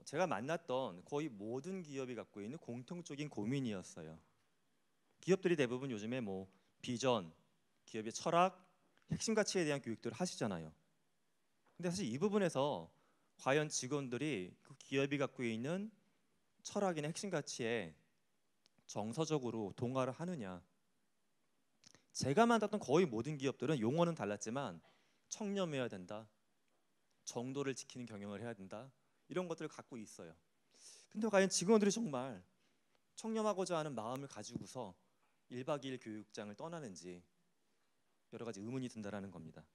제가 만났던 거의 모든 기업이 갖고 있는 공통적인 고민이었어요. 기업들이 대부분 요즘에 뭐 비전, 기업의 철학, 핵심 가치에 대한 교육들을 하시잖아요. 근데 사실 이 부분에서 과연 직원들이 그 기업이 갖고 있는 철학이나 핵심 가치에 정서적으로 동화를 하느냐? 제가 만났던 거의 모든 기업들은 용어는 달랐지만 청렴해야 된다, 정도를 지키는 경영을 해야 된다, 이런 것들을 갖고 있어요. 근데 과연 직원들이 정말 청렴하고자 하는 마음을 가지고서 1박 2일 교육장을 떠나는지 여러 가지 의문이 든다라는 겁니다.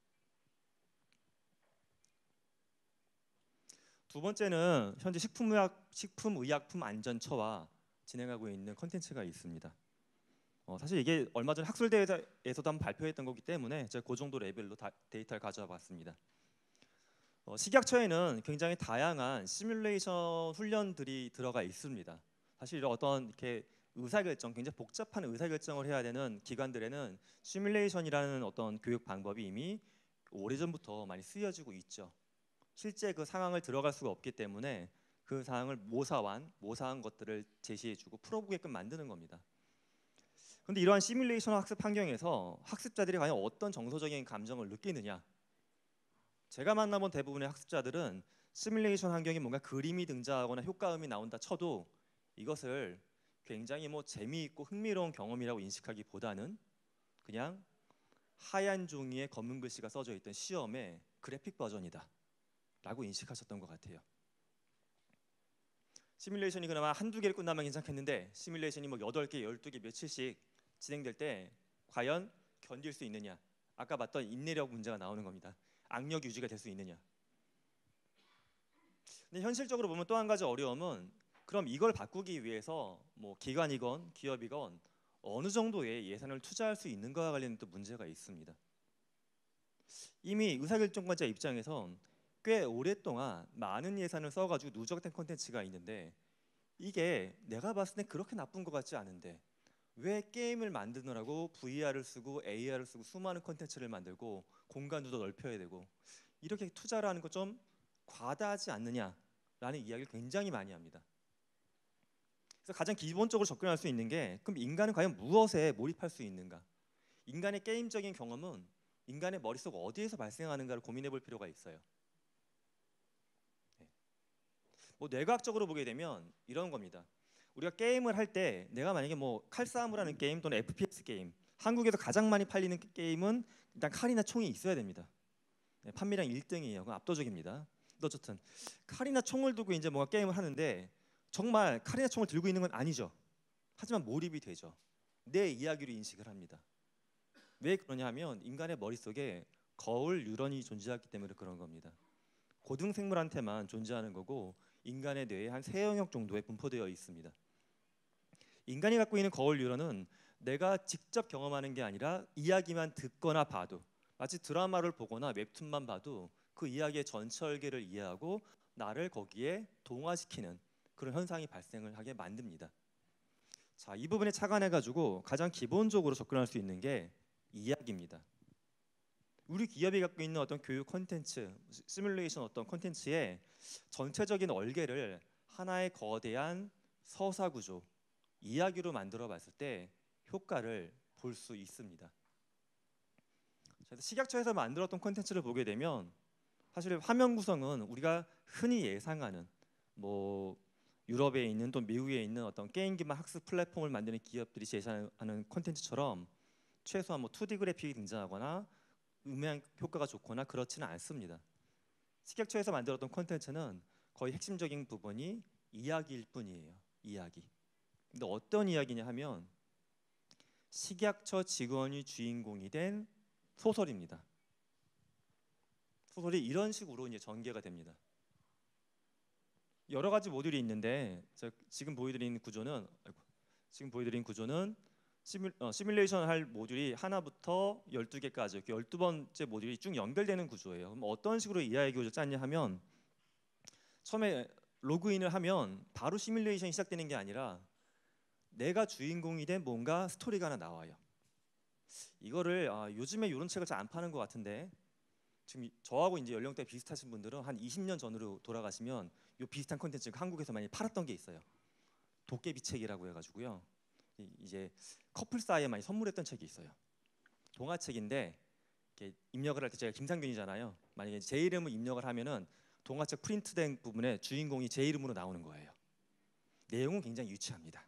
두 번째는 현재 식품의약품안전처와 진행하고 있는 콘텐츠가 있습니다. 사실 이게 얼마 전 학술대회에서도 한번 발표했던 거기 때문에 제가 그 정도 레벨로 데이터를 가져와 봤습니다. 식약처에는 굉장히 다양한 시뮬레이션 훈련들이 들어가 있습니다. 사실 어떤 이렇게 의사결정, 굉장히 복잡한 의사결정을 해야 되는 기관들에는 시뮬레이션이라는 어떤 교육 방법이 이미 오래전부터 많이 쓰여지고 있죠. 실제 그 상황을 들어갈 수가 없기 때문에 그 상황을 모사한 것들을 제시해주고 풀어보게끔 만드는 겁니다. 그런데 이러한 시뮬레이션 학습 환경에서 학습자들이 과연 어떤 정서적인 감정을 느끼느냐? 제가 만나본 대부분의 학습자들은 시뮬레이션 환경에 뭔가 그림이 등장하거나 효과음이 나온다 쳐도 이것을 굉장히 재미있고 흥미로운 경험이라고 인식하기보다는 그냥 하얀 종이에 검은 글씨가 써져 있던 시험의 그래픽 버전이다 라고 인식하셨던 것 같아요. 시뮬레이션이 그나마 한두 개를 끝나면 괜찮겠는데 시뮬레이션이 8개, 12개, 며칠씩 진행될 때 과연 견딜 수 있느냐? 아까 봤던 인내력 문제가 나오는 겁니다. 악력 유지가 될 수 있느냐? 근데 현실적으로 보면 또 한 가지 어려움은 그럼 이걸 바꾸기 위해서 기관이건 기업이건 어느 정도의 예산을 투자할 수 있는가와 관련된 또 문제가 있습니다. 이미 의사결정권자 입장에선 꽤 오랫동안 많은 예산을 써가지고 누적된 콘텐츠가 있는데 이게 내가 봤을 때 그렇게 나쁜 것 같지 않은데 왜 게임을 만드느라고 VR을 쓰고 AR을 쓰고 수많은 콘텐츠를 만들고 공간도 더 넓혀야 되고 이렇게 투자를 하는 거 좀 과다하지 않느냐라는 이야기를 굉장히 많이 합니다. 그래서 가장 기본적으로 접근할 수 있는 게 그럼 인간은 과연 무엇에 몰입할 수 있는가? 인간의 게임적인 경험은 인간의 머릿속 어디에서 발생하는가를 고민해 볼 필요가 있어요. 뇌과학적으로 보게 되면 이런 겁니다. 우리가 게임을 할 때 내가 만약에 칼싸움을 하는 게임 또는 FPS 게임, 한국에서 가장 많이 팔리는 게임은 일단 칼이나 총이 있어야 됩니다. 판매량 1등이에요. 그건 압도적입니다. 어쨌든 칼이나 총을 두고 이제 뭔가 게임을 하는데 정말 칼이나 총을 들고 있는 건 아니죠. 하지만 몰입이 되죠. 내 이야기로 인식을 합니다. 왜 그러냐 하면 인간의 머릿속에 거울 뉴런이 존재하기 때문에 그런 겁니다. 고등생물한테만 존재하는 거고 인간의 뇌에 한 3영역 정도에 분포되어 있습니다. 인간이 갖고 있는 거울 뉴런은 내가 직접 경험하는 게 아니라 이야기만 듣거나 봐도 마치 드라마를 보거나 웹툰만 봐도 그 이야기의 전설계를 이해하고 나를 거기에 동화시키는 그런 현상이 발생을 하게 만듭니다. 자, 이 부분에 착안해가지고 가장 기본적으로 접근할 수 있는 게 이야기입니다. 우리 기업이 갖고 있는 어떤 교육 콘텐츠, 시뮬레이션 어떤 콘텐츠의 전체적인 얼개를 하나의 거대한 서사 구조, 이야기로 만들어 봤을 때 효과를 볼 수 있습니다. 식약처에서 만들었던 콘텐츠를 보게 되면 사실 화면 구성은 우리가 흔히 예상하는 유럽에 있는 또 미국에 있는 어떤 게임 기반 학습 플랫폼을 만드는 기업들이 제시하는 콘텐츠처럼 최소한 2D 그래픽이 등장하거나 음향 효과가 좋거나 그렇지는 않습니다. 식약처에서 만들었던 콘텐츠는 거의 핵심적인 부분이 이야기일 뿐이에요. 이야기. 근데 어떤 이야기냐 하면 식약처 직원이 주인공이 된 소설입니다. 소설이 이런 식으로 이제 전개가 됩니다. 여러 가지 모듈이 있는데 지금 보여드린 구조는 시뮬레이션 할 모듈이 하나부터 12개까지 이렇게 12번째 모듈이 쭉 연결되는 구조예요. 그럼 어떤 식으로 이야기 구조를 짰냐 하면 처음에 로그인을 하면 바로 시뮬레이션이 시작되는 게 아니라 내가 주인공이 된 뭔가 스토리가 하나 나와요. 이거를 요즘에 이런 책을 잘 안 파는 것 같은데 지금 저하고 이제 연령대 비슷하신 분들은 한 20년 전으로 돌아가시면 이 비슷한 콘텐츠가 한국에서 많이 팔았던 게 있어요. 도깨비 책이라고 해가지고요. 이제 커플 사이에 많이 선물했던 책이 있어요. 동화책인데 이렇게 입력을 할 때 제가 김상균이잖아요. 만약에 제 이름을 입력을 하면은 동화책 프린트된 부분에 주인공이 제 이름으로 나오는 거예요. 내용은 굉장히 유치합니다.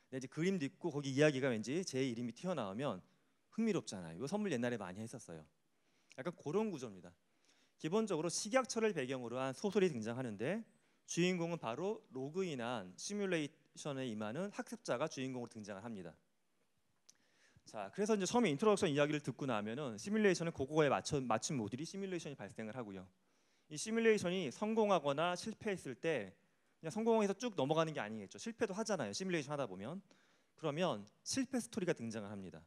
근데 이제 그림도 있고 거기 이야기가 왠지 제 이름이 튀어나오면 흥미롭잖아요. 이거 선물 옛날에 많이 했었어요. 약간 그런 구조입니다. 기본적으로 식약처를 배경으로 한 소설이 등장하는데 주인공은 바로 로그인한 시뮬레이션에 임하는 학습자가 주인공으로 등장을 합니다. 자, 그래서 이제 처음에 인트로덕션 이야기를 듣고 나면은 시뮬레이션은 그거에 맞춘 모듈이 시뮬레이션이 발생을 하고요. 이 시뮬레이션이 성공하거나 실패했을 때 그냥 성공해서 쭉 넘어가는 게 아니겠죠. 실패도 하잖아요. 시뮬레이션 하다 보면. 그러면 실패 스토리가 등장을 합니다.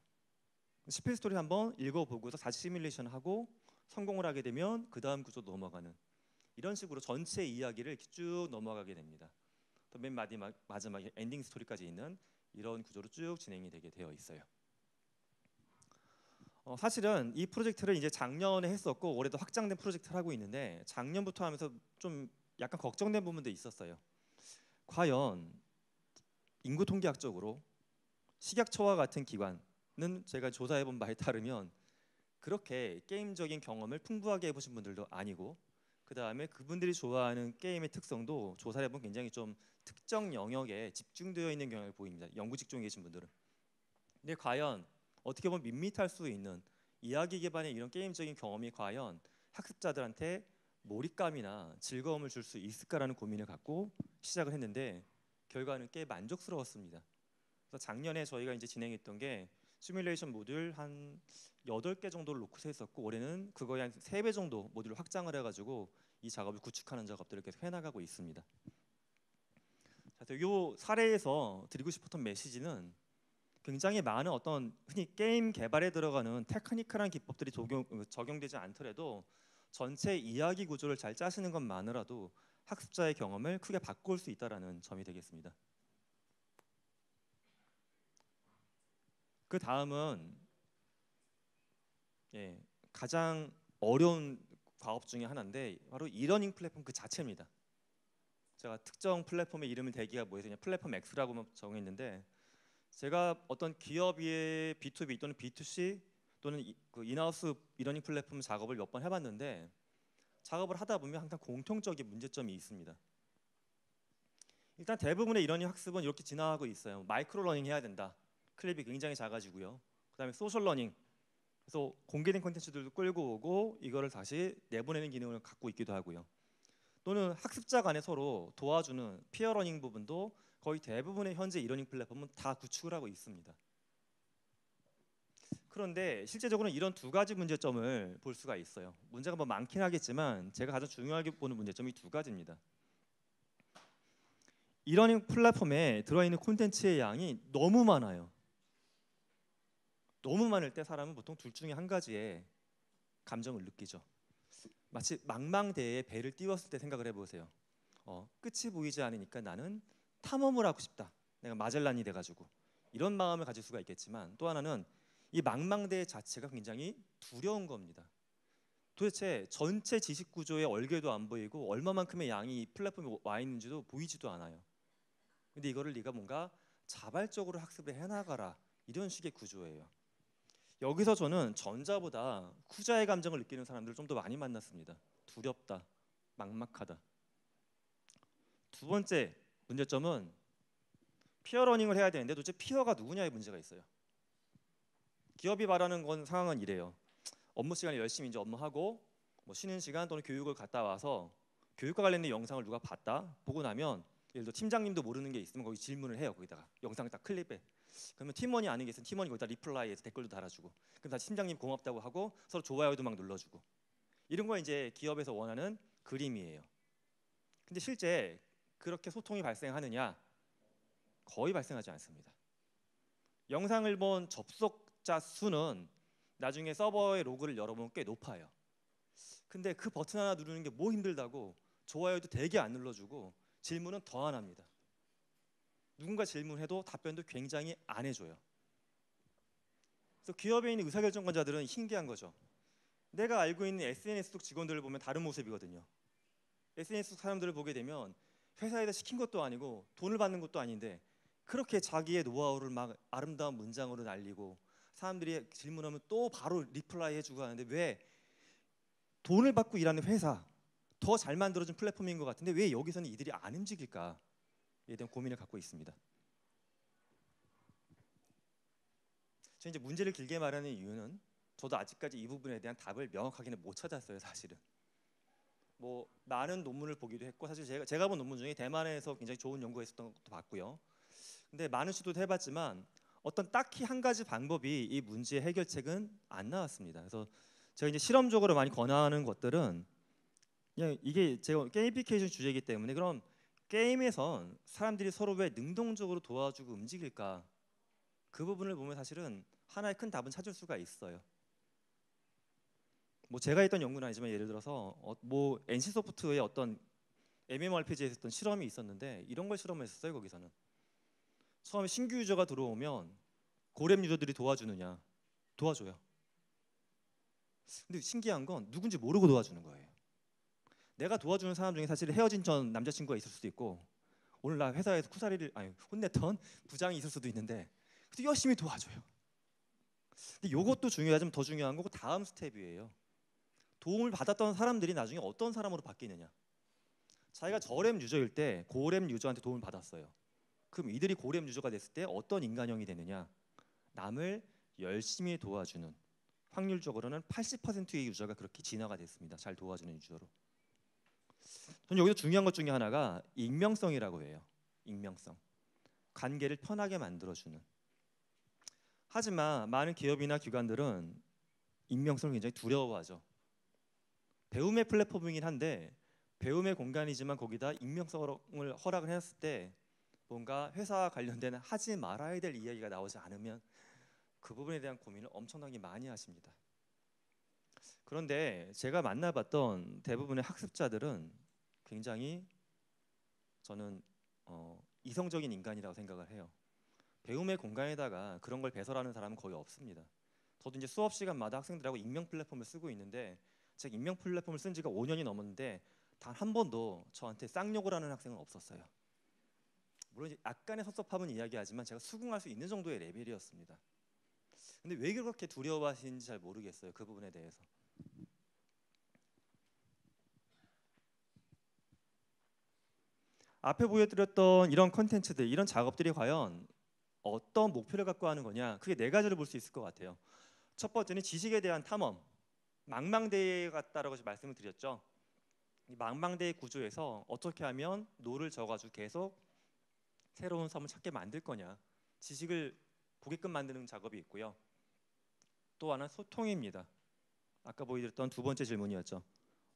실패 스토리 한번 읽어보고서 다시 시뮬레이션하고 성공을 하게 되면 그 다음 구조 넘어가는 이런 식으로 전체 이야기를 쭉 넘어가게 됩니다. 또 맨 마지막에 엔딩 스토리까지 있는 이런 구조로 쭉 진행이 되게 되어 있어요. 사실은 이 프로젝트를 이제 작년에 했었고 올해도 확장된 프로젝트를 하고 있는데 작년부터 하면서 좀 약간 걱정된 부분도 있었어요. 과연 인구 통계학적으로 식약처와 같은 기관은 제가 조사해본 바에 따르면 그렇게 게임적인 경험을 풍부하게 해보신 분들도 아니고 그 다음에 그분들이 좋아하는 게임의 특성도 조사를 해보면 굉장히 좀 특정 영역에 집중되어 있는 경향을 보입니다. 연구 직종에 계신 분들은. 근데 과연 어떻게 보면 밋밋할 수 있는 이야기 기반의 이런 게임적인 경험이 과연 학습자들한테 몰입감이나 즐거움을 줄 수 있을까라는 고민을 갖고 시작을 했는데 결과는 꽤 만족스러웠습니다. 그래서 작년에 저희가 이제 진행했던 게 시뮬레이션 모듈 한 8개 정도를 놓고서 했었고 올해는 그거에 한 3배 정도 모듈을 확장을 해가지고 이 작업을 구축하는 작업들을 계속 해나가고 있습니다. 그래서 이 사례에서 드리고 싶었던 메시지는 굉장히 많은 어떤 흔히 게임 개발에 들어가는 테크니컬한 기법들이 적용되지 않더라도 전체 이야기 구조를 잘 짜시는 것만으로도 학습자의 경험을 크게 바꿀 수 있다는 점이 되겠습니다. 그 다음은 가장 어려운 과업 중에 하나인데 바로 이러닝 플랫폼 그 자체입니다. 제가 특정 플랫폼의 이름을 대기가 뭐해서 그냥 플랫폼 X라고 정했는데 제가 어떤 기업의 B2B 또는 B2C 또는 그 인하우스 이러닝 플랫폼 작업을 몇 번 해봤는데 작업을 하다 보면 항상 공통적인 문제점이 있습니다. 일단 대부분의 이러닝 학습은 이렇게 진화하고 있어요. 마이크로 러닝 해야 된다. 클립이 굉장히 작아지고요. 그다음에 소셜 러닝. 그래서 공개된 콘텐츠들도 끌고 오고 이거를 다시 내보내는 기능을 갖고 있기도 하고요. 또는 학습자 간에 서로 도와주는 피어 러닝 부분도 거의 대부분의 현재 이러닝 플랫폼은 다 구축을 하고 있습니다. 그런데 실제적으로는 이런 두 가지 문제점을 볼 수가 있어요. 문제가 뭐 많긴 하겠지만 제가 가장 중요하게 보는 문제점이 두 가지입니다. 이러닝 플랫폼에 들어있는 콘텐츠의 양이 너무 많아요. 너무 많을 때 사람은 보통 둘 중에 한 가지의 감정을 느끼죠. 마치 망망대해에 배를 띄웠을 때 생각을 해보세요. 끝이 보이지 않으니까 나는 탐험을 하고 싶다. 내가 마젤란이 돼가지고 이런 마음을 가질 수가 있겠지만 또 하나는 이 망망대해 자체가 굉장히 두려운 겁니다. 도대체 전체 지식 구조의 얼개도 안 보이고 얼마만큼의 양이 이 플랫폼에 와 있는지도 보이지도 않아요. 근데 이거를 네가 뭔가 자발적으로 학습을 해나가라 이런 식의 구조예요. 여기서 저는 전자보다 후자의 감정을 느끼는 사람들을 좀 더 많이 만났습니다. 두렵다, 막막하다. 두 번째 문제점은 피어 러닝을 해야 되는데 도대체 피어가 누구냐의 문제가 있어요. 기업이 바라는 건 상황은 이래요. 업무 시간에 열심히 이제 업무하고 뭐 쉬는 시간 또는 교육을 갔다 와서 교육과 관련된 영상을 누가 봤다 보고 나면 예를 들어 팀장님도 모르는 게 있으면 거기 질문을 해요. 거기다가 영상을 딱 클립해. 그러면 팀원이 아는 게 있으면 팀원이 거기다 리플라이해서 댓글도 달아주고 그럼 다시 팀장님 고맙다고 하고 서로 좋아요도 막 눌러주고 이런 거 이제 기업에서 원하는 그림이에요. 근데 실제 그렇게 소통이 발생하느냐? 거의 발생하지 않습니다. 영상을 본 접속자 수는 나중에 서버의 로그를 열어보면 꽤 높아요. 근데 그 버튼 하나 누르는 게 뭐 힘들다고 좋아요도 되게 안 눌러주고 질문은 더 안 합니다. 누군가 질문해도 답변도 굉장히 안 해줘요. 그래서 기업에 있는 의사결정권자들은 신기한 거죠. 내가 알고 있는 SNS 속 직원들을 보면 다른 모습이거든요. SNS 속 사람들을 보게 되면 회사에다 시킨 것도 아니고 돈을 받는 것도 아닌데 그렇게 자기의 노하우를 막 아름다운 문장으로 날리고 사람들이 질문하면 또 바로 리플라이 해주고 하는데 왜 돈을 받고 일하는 회사 더 잘 만들어진 플랫폼인 것 같은데 왜 여기서는 이들이 안 움직일까에 대한 고민을 갖고 있습니다. 제가 이제 문제를 길게 말하는 이유는 저도 아직까지 이 부분에 대한 답을 명확하게는 못 찾았어요. 사실은 뭐 많은 논문을 보기도 했고 사실 제가 본 논문 중에 대만에서 굉장히 좋은 연구가 있었던 것도 봤고요. 근데 많은 시도도 해봤지만 어떤 딱히 한 가지 방법이 이 문제의 해결책은 안 나왔습니다. 그래서 제가 이제 실험적으로 많이 권하는 것들은 그냥 이게 제가 게이미피케이션 주제이기 때문에 그럼 게임에선 사람들이 서로 왜 능동적으로 도와주고 움직일까? 그 부분을 보면 사실은 하나의 큰 답은 찾을 수가 있어요. 뭐 제가 했던 연구는 아니지만 예를 들어서 뭐 NC 소프트의 어떤 MMORPG에서 했던 실험이 있었는데 이런 걸 실험했었어요. 거기서는 처음에 신규 유저가 들어오면 고렙 유저들이 도와주느냐? 도와줘요. 근데 신기한 건 누군지 모르고 도와주는 거예요. 내가 도와주는 사람 중에 사실 헤어진 전 남자친구가 있을 수도 있고 오늘 나 회사에서 혼냈던 부장이 있을 수도 있는데 열심히 도와줘요. 근데 이것도 중요하지만 더 중요한 거고 다음 스텝이에요. 도움을 받았던 사람들이 나중에 어떤 사람으로 바뀌느냐. 자기가 저렙 유저일 때 고렙 유저한테 도움을 받았어요. 그럼 이들이 고렙 유저가 됐을 때 어떤 인간형이 되느냐. 남을 열심히 도와주는, 확률적으로는 80%의 유저가 그렇게 진화가 됐습니다. 잘 도와주는 유저로. 저는 여기서 중요한 것 중에 하나가 익명성이라고 해요. 익명성. 관계를 편하게 만들어주는. 하지만 많은 기업이나 기관들은 익명성을 굉장히 두려워하죠. 배움의 플랫폼이긴 한데 배움의 공간이지만 거기다 익명성을 허락을 했을 때 뭔가 회사와 관련된 하지 말아야 될 이야기가 나오지 않으면 그 부분에 대한 고민을 엄청나게 많이 하십니다. 그런데 제가 만나봤던 대부분의 학습자들은 굉장히 저는 이성적인 인간이라고 생각을 해요. 배움의 공간에다가 그런 걸 배설하는 사람은 거의 없습니다. 저도 이제 수업 시간마다 학생들하고 익명 플랫폼을 쓰고 있는데 제가 익명 플랫폼을 쓴 지가 5년이 넘었는데 단 한 번도 저한테 쌍욕을 하는 학생은 없었어요. 물론 이제 약간의 섭섭함은 이야기하지만 제가 수긍할 수 있는 정도의 레벨이었습니다. 근데 왜 그렇게 두려워하시는지 잘 모르겠어요. 그 부분에 대해서. 앞에 보여드렸던 이런 컨텐츠들, 이런 작업들이 과연 어떤 목표를 갖고 하는 거냐, 그게 네 가지를 볼 수 있을 것 같아요. 첫 번째는 지식에 대한 탐험, 망망대해 같다라고 말씀을 드렸죠. 이 망망대해 구조에서 어떻게 하면 노를 져가지고 계속 새로운 섬을 찾게 만들 거냐, 지식을 보게끔 만드는 작업이 있고요. 또 하나는 소통입니다. 아까 보여드렸던 두 번째 질문이었죠.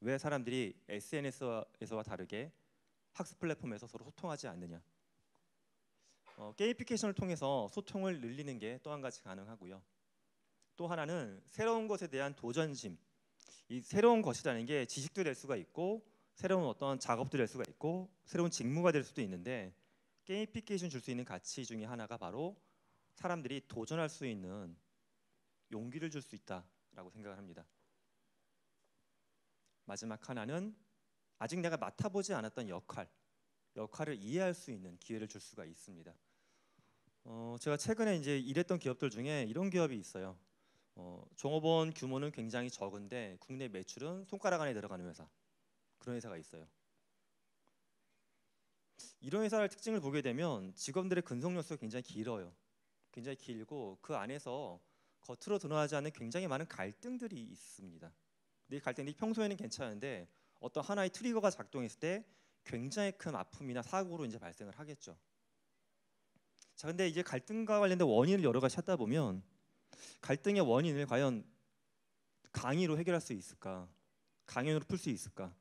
왜 사람들이 SNS에서와 다르게 학습 플랫폼에서 서로 소통하지 않느냐. 게이미피케이션을 통해서 소통을 늘리는 게 또 한 가지 가능하고요. 또 하나는 새로운 것에 대한 도전심. 이 새로운 것이라는 게 지식도 될 수가 있고 새로운 어떤 작업도 될 수가 있고 새로운 직무가 될 수도 있는데 게이미피케이션 줄 수 있는 가치 중에 하나가 바로 사람들이 도전할 수 있는 용기를 줄 수 있다라고 생각을 합니다. 마지막 하나는 아직 내가 맡아보지 않았던 역할을 이해할 수 있는 기회를 줄 수가 있습니다. 제가 최근에 이제 일했던 기업들 중에 이런 기업이 있어요. 종업원 규모는 굉장히 적은데 국내 매출은 손가락 안에 들어가는 회사. 그런 회사가 있어요. 이런 회사의 특징을 보게 되면 직원들의 근속 연수가 굉장히 길어요. 굉장히 길고 그 안에서 겉으로 드러나지 않는 굉장히 많은 갈등들이 있습니다. 근데 이 갈등들이 평소에는 괜찮은데 어떤 하나의 트리거가 작동했을 때 굉장히 큰 아픔이나 사고로 이제 발생을 하겠죠. 자, 근데 이제 갈등과 관련된 원인을 여러 가지 찾다 보면 갈등의 원인을 과연 강의로 해결할 수 있을까? 강연으로 풀 수 있을까?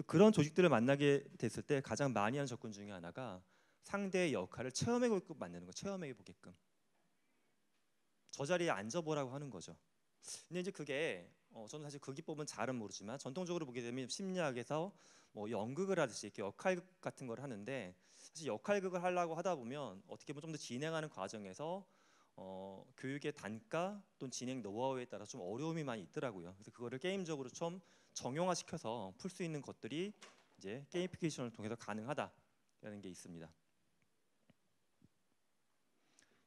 그런 조직들을 만나게 됐을 때 가장 많이 하는 접근 중에 하나가 상대의 역할을 체험해 보게끔 만드는 거, 체험해 보게끔. 저 자리에 앉아보라고 하는 거죠. 근데 이제 그게 저는 사실 그 기법은 잘은 모르지만 전통적으로 보게 되면 심리학에서 뭐 연극을 하듯이 이렇게 역할극 같은 걸 하는데 사실 역할극을 하려고 하다 보면 어떻게 보면 좀 더 진행하는 과정에서 교육의 단가 또는 진행 노하우에 따라 좀 어려움이 많이 있더라고요. 그래서 그거를 게임적으로 좀 정형화시켜서 풀 수 있는 것들이 이제 게이미피케이션을 통해서 가능하다라는 게 있습니다.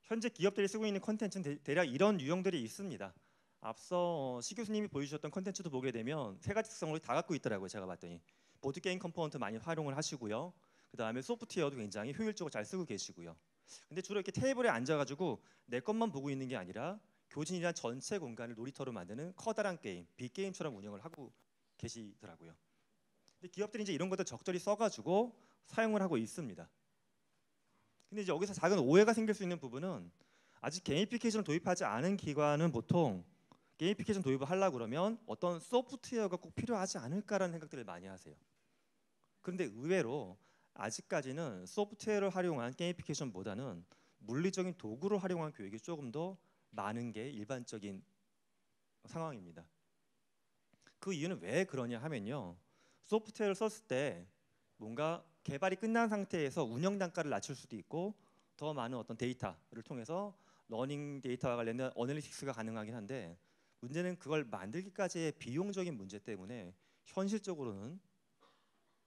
현재 기업들이 쓰고 있는 컨텐츠는 대략 이런 유형들이 있습니다. 앞서 시 교수님이 보여주셨던 컨텐츠도 보게 되면 세 가지 특성을 다 갖고 있더라고요. 제가 봤더니 보드 게임 컴포넌트 많이 활용을 하시고요. 그 다음에 소프트웨어도 굉장히 효율적으로 잘 쓰고 계시고요. 근데 주로 이렇게 테이블에 앉아가지고 내 것만 보고 있는 게 아니라 교진이란 전체 공간을 놀이터로 만드는 커다란 게임, 빅게임처럼 운영을 하고 계시더라고요. 근데 기업들이 이제 이런 것들 적절히 써가지고 사용을 하고 있습니다. 근데 이제 여기서 작은 오해가 생길 수 있는 부분은 아직 게이미피케이션을 도입하지 않은 기관은 보통 게이미피케이션 도입을 하려고 그러면 어떤 소프트웨어가 꼭 필요하지 않을까라는 생각들을 많이 하세요. 그런데 의외로 아직까지는 소프트웨어를 활용한 게이미피케이션보다는 물리적인 도구를 활용한 교육이 조금 더 많은 게 일반적인 상황입니다. 그 이유는 왜 그러냐 하면요. 소프트웨어를 썼을 때 뭔가 개발이 끝난 상태에서 운영 단가를 낮출 수도 있고 더 많은 어떤 데이터를 통해서 러닝 데이터와 관련된 어널리틱스가 가능하긴 한데 문제는 그걸 만들기까지의 비용적인 문제 때문에 현실적으로는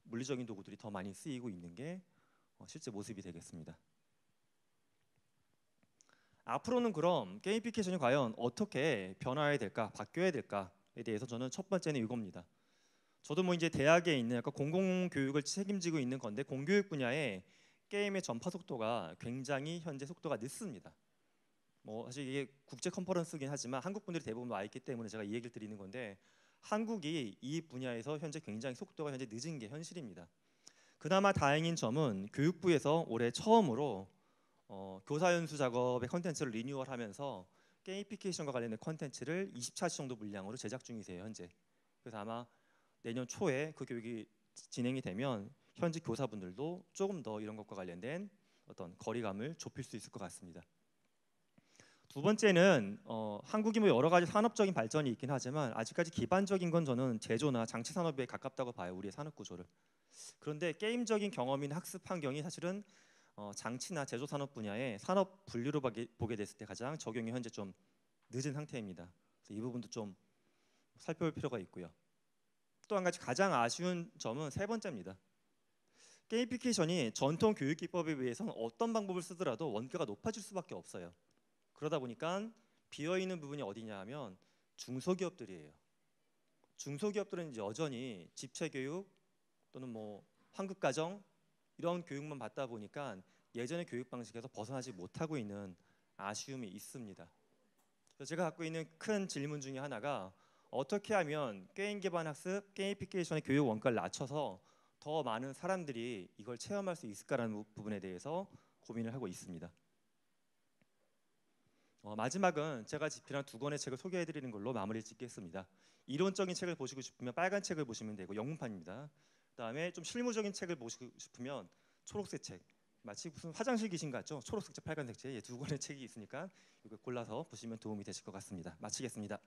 물리적인 도구들이 더 많이 쓰이고 있는 게 실제 모습이 되겠습니다. 앞으로는 그럼 게이미피케이션이 과연 어떻게 변화해야 될까, 바뀌어야 될까에 대해서 저는 첫 번째는 이겁니다. 저도 뭐 이제 대학에 있는 약간 공공교육을 책임지고 있는 건데 공교육 분야에 게임의 전파 속도가 굉장히 현재 속도가 늦습니다. 뭐 사실 이게 국제 컨퍼런스긴 하지만 한국 분들이 대부분 와 있기 때문에 제가 이 얘기를 드리는 건데 한국이 이 분야에서 현재 굉장히 속도가 현재 늦은 게 현실입니다. 그나마 다행인 점은 교육부에서 올해 처음으로 교사 연수 작업의 컨텐츠를 리뉴얼하면서 게이미피케이션과 관련된 컨텐츠를 20차시 정도 분량으로 제작 중이세요 현재. 그래서 아마 내년 초에 그 교육이 진행이 되면 현직 교사분들도 조금 더 이런 것과 관련된 어떤 거리감을 좁힐 수 있을 것 같습니다. 두 번째는 한국이 뭐 여러 가지 산업적인 발전이 있긴 하지만 아직까지 기반적인 건 저는 제조나 장치 산업에 가깝다고 봐요. 우리의 산업 구조를. 그런데 게임적인 경험이나 학습 환경이 사실은 장치나 제조 산업 분야의 산업 분류로 보게 됐을 때 가장 적용이 현재 좀 늦은 상태입니다. 그래서 이 부분도 좀 살펴볼 필요가 있고요. 또 한 가지 가장 아쉬운 점은 세 번째입니다. 게이미피케이션이 전통 교육 기법에 비해서는 어떤 방법을 쓰더라도 원가가 높아질 수밖에 없어요. 그러다 보니까 비어 있는 부분이 어디냐 하면 중소기업들이에요. 중소기업들은 이제 여전히 집체교육 또는 뭐 환급가정 이런 교육만 받다 보니까 예전의 교육 방식에서 벗어나지 못하고 있는 아쉬움이 있습니다. 그래서 제가 갖고 있는 큰 질문 중에 하나가 어떻게 하면 게임 기반 학습, 게이미피케이션의 교육 원가를 낮춰서 더 많은 사람들이 이걸 체험할 수 있을까라는 부분에 대해서 고민을 하고 있습니다. 마지막은 제가 집필한 두 권의 책을 소개해드리는 걸로 마무리 짓겠습니다. 이론적인 책을 보시고 싶으면 빨간 책을 보시면 되고 영문판입니다. 그다음에 좀 실무적인 책을 보시고 싶으면 초록색 책, 마치 무슨 화장실 귀신 같죠? 초록색 책, 빨간색 책, 두 권의 책이 있으니까 이거 골라서 보시면 도움이 되실 것 같습니다. 마치겠습니다.